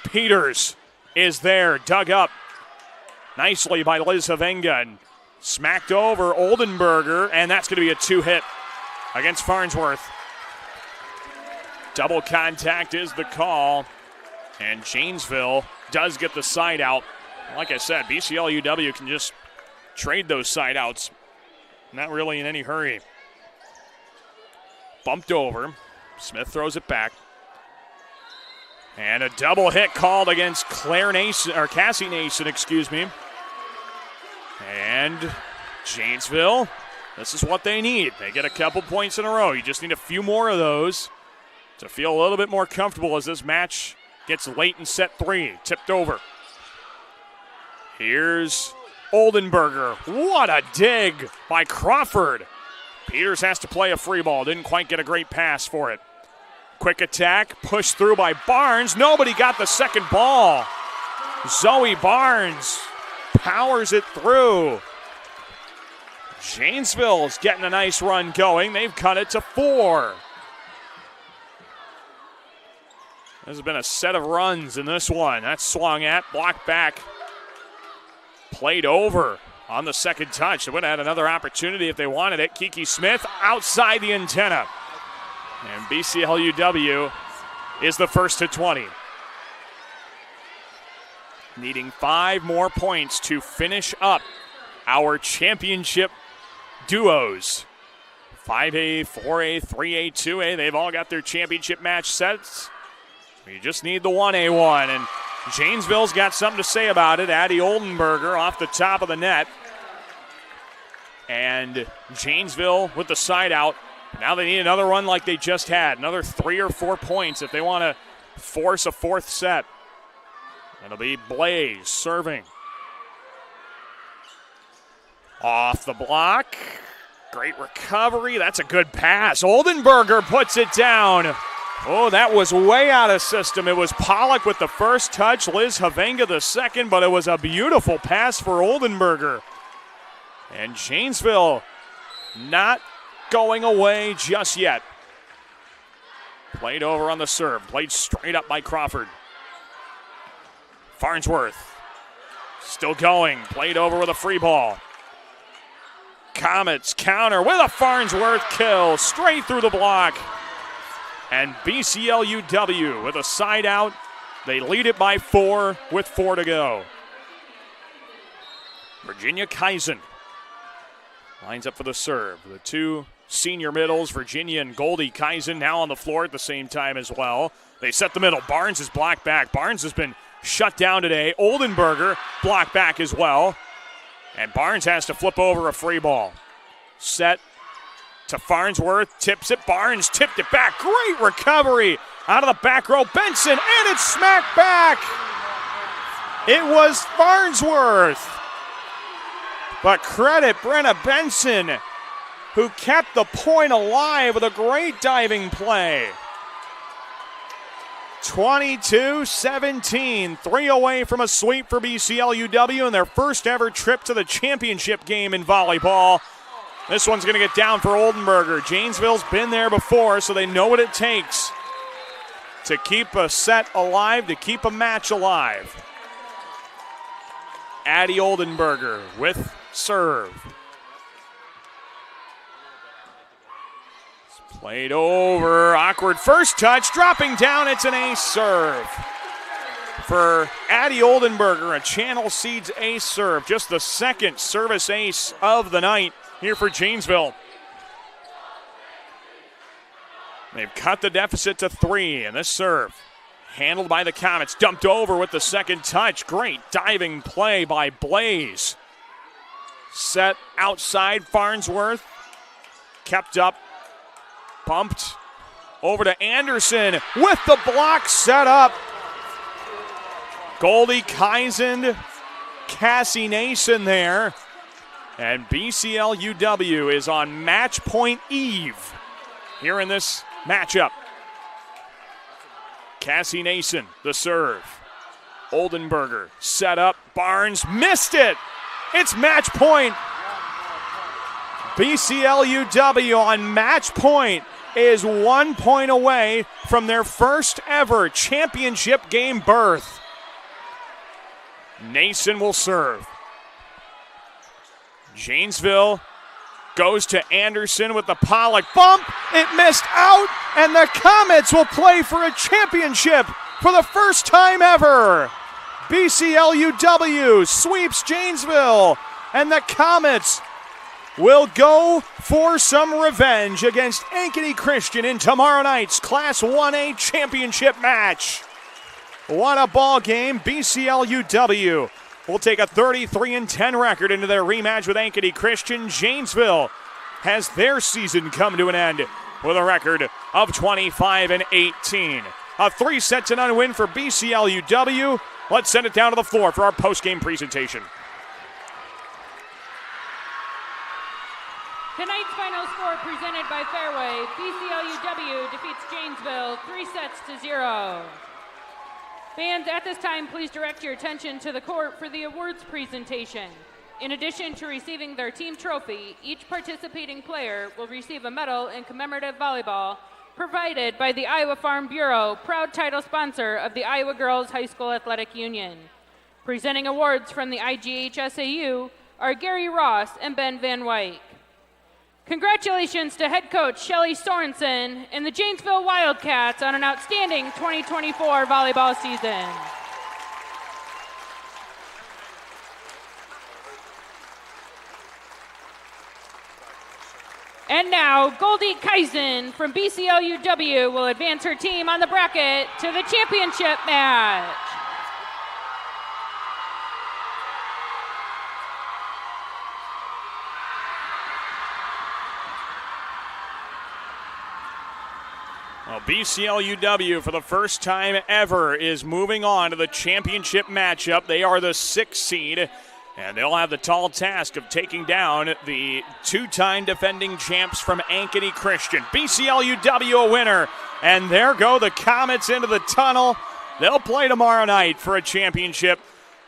Peters is there, dug up nicely by Liz Havenga and smacked over Oldenburger, and that's going to be a 2-hit against Farnsworth. Double contact is the call, and Janesville does get the side out. Like I said, BCLUW can just trade those side outs. Not really in any hurry. Bumped over. Smith throws it back. And a double hit called against Cassie Nason, And Janesville, this is what they need. They get a couple points in a row. You just need a few more of those to feel a little bit more comfortable as this match gets late in set 3. Tipped over. Here's Oldenburger. What a dig by Crawford. Peters has to play a free ball. Didn't quite get a great pass for it. Quick attack, pushed through by Barnes. Nobody got the second ball. Zoe Barnes powers it through. Janesville's getting a nice run going. They've cut it to 4. There's been a set of runs in this one. That's swung at, blocked back. Played over on the second touch. They would have had another opportunity if they wanted it. Kiki Smith outside the antenna. And BCLUW is the first to 20. Needing 5 more points to finish up our championship duos. 5A, 4A, 3A, 2A. They've all got their championship match sets. We just need the 1A one. And Janesville's got something to say about it. Addie Oldenburger off the top of the net. And Janesville with the side out. Now they need another run like they just had. Another 3 or 4 points if they want to force a 4th set. It'll be Blaze serving. Off the block. Great recovery. That's a good pass. Oldenburger puts it down. Oh, that was way out of system. It was Pollock with the first touch, Liz Havenga the second, but it was a beautiful pass for Oldenburger. And Janesville not going away just yet. Played over on the serve, played straight up by Crawford. Farnsworth still going, played over with a free ball. Comets counter with a Farnsworth kill, straight through the block. And BCLUW with a side out. They lead it by 4 with 4 to go. Virginia Kaizen lines up for the serve. The two senior middles, Virginia and Goldie Kaizen, now on the floor at the same time as well. They set the middle. Barnes is blocked back. Barnes has been shut down today. Oldenburger blocked back as well. And Barnes has to flip over a free ball. Set to Farnsworth, tips it. Barnes tipped it back. Great recovery out of the back row. Benson, and it's smacked back. It was Farnsworth. But credit Brenna Benson, who kept the point alive with a great diving play. 22-17, 3 away from a sweep for BCLUW and their first ever trip to the championship game in volleyball. This one's going to get down for Oldenburger. Janesville's been there before, so they know what it takes to keep a set alive, to keep a match alive. Addie Oldenburger with serve. It's played over. Awkward first touch. Dropping down. It's an ace serve for Addie Oldenburger. A Channel Seeds ace serve. Just the second service ace of the night here for Janesville. They've cut the deficit to 3, and this serve handled by the Comets. Dumped over with the second touch. Great diving play by Blaze. Set outside Farnsworth. Kept up. Bumped over to Anderson with the block set up. Goldie Kaizen, Cassie Nason there. And BCLUW is on match point eve here in this matchup. Cassie Nason, the serve. Oldenburger set up. Barnes missed it. It's match point. BCLUW on match point is 1 point away from their first ever championship game berth. Nason will serve. Janesville goes to Anderson with the Pollock bump. It missed out, and the Comets will play for a championship for the first time ever. BCLUW sweeps Janesville, and the Comets will go for some revenge against Ankeny Christian in tomorrow night's Class 1A championship match. What a ball game. BCLUW will take a 33-10 record into their rematch with Ankeny Christian. Janesville has their season come to an end with a record of 25-18. A 3-0 win for BCLUW. Let's send it down to the floor for our post-game presentation. Tonight's final score presented by Fairway. BCLUW defeats Janesville 3-0. Fans, at this time, please direct your attention to the court for the awards presentation. In addition to receiving their team trophy, each participating player will receive a medal in commemorative volleyball provided by the Iowa Farm Bureau, proud title sponsor of the Iowa Girls High School Athletic Union. Presenting awards from the IGHSAU are Gary Ross and Ben Van Wyk. Congratulations to head coach Shelly Sorensen and the Janesville Wildcats on an outstanding 2024 volleyball season. And now, Goldie Kaizen from BCLUW will advance her team on the bracket to the championship match. Well, BCLUW, for the first time ever, is moving on to the championship matchup. They are the 6th seed, and they'll have the tall task of taking down the 2-time defending champs from Ankeny Christian. BCLUW a winner, and there go the Comets into the tunnel. They'll play tomorrow night for a championship.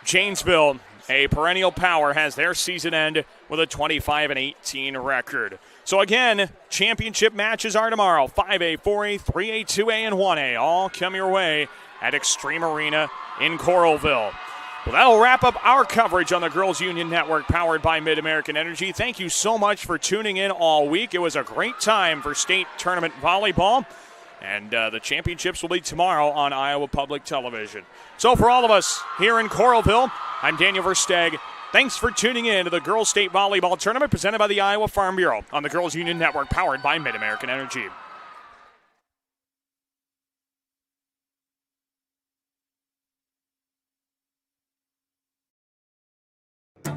Janesville, a perennial power, has their season end with a 25-18 record. So again, championship matches are tomorrow. 5A, 4A, 3A, 2A, and 1A all come your way at Extreme Arena in Coralville. Well, that'll wrap up our coverage on the Girls Union Network powered by Mid-American Energy. Thank you so much for tuning in all week. It was a great time for state tournament volleyball. And the championships will be tomorrow on Iowa Public Television. So for all of us here in Coralville, I'm Daniel Versteg. Thanks for tuning in to the Girls State Volleyball Tournament presented by the Iowa Farm Bureau on the Girls Union Network, powered by Mid-American Energy.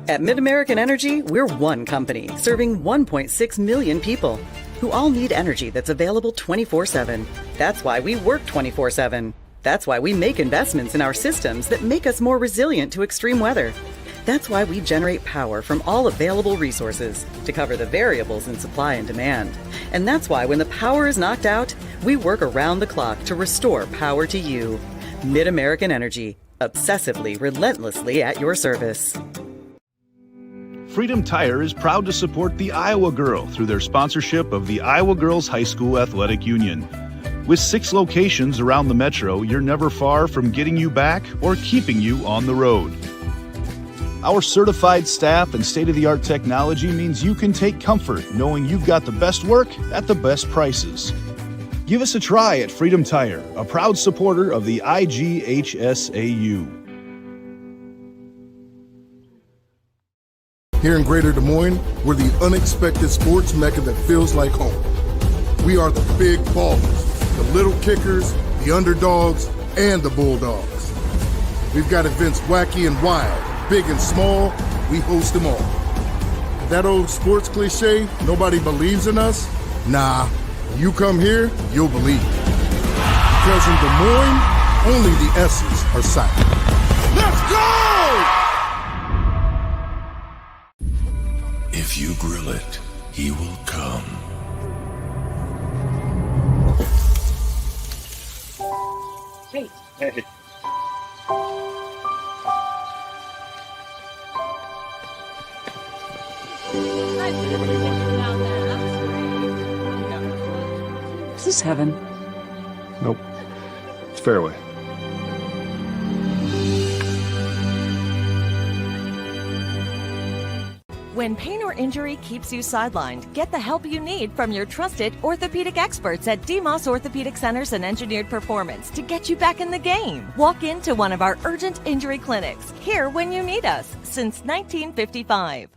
At Mid-American Energy, we're one company serving 1.6 million people who all need energy that's available 24/7. That's why we work 24/7. That's why we make investments in our systems that make us more resilient to extreme weather. That's why we generate power from all available resources to cover the variables in supply and demand. And that's why when the power is knocked out, we work around the clock to restore power to you. Mid-American Energy, obsessively, relentlessly at your service. Freedom Tire is proud to support the Iowa Girl through their sponsorship of the Iowa Girls High School Athletic Union. With 6 locations around the metro, you're never far from getting you back or keeping you on the road. Our certified staff and state-of-the-art technology means you can take comfort knowing you've got the best work at the best prices. Give us a try at Freedom Tire, a proud supporter of the IGHSAU. Here in Greater Des Moines, we're the unexpected sports mecca that feels like home. We are the big ballers, the little kickers, the underdogs, and the bulldogs. We've got events wacky and wild, big and small, we host them all. That old sports cliche, nobody believes in us? Nah, you come here, you'll believe it. Because in Des Moines, only the S's are silent. Let's go! If you grill it, he will come. Hey. Is this heaven? Nope. It's fairway. When pain or injury keeps you sidelined, get the help you need from your trusted orthopedic experts at DeMoss Orthopedic Centers and Engineered Performance to get you back in the game. Walk into one of our urgent injury clinics, here when you need us, since 1955.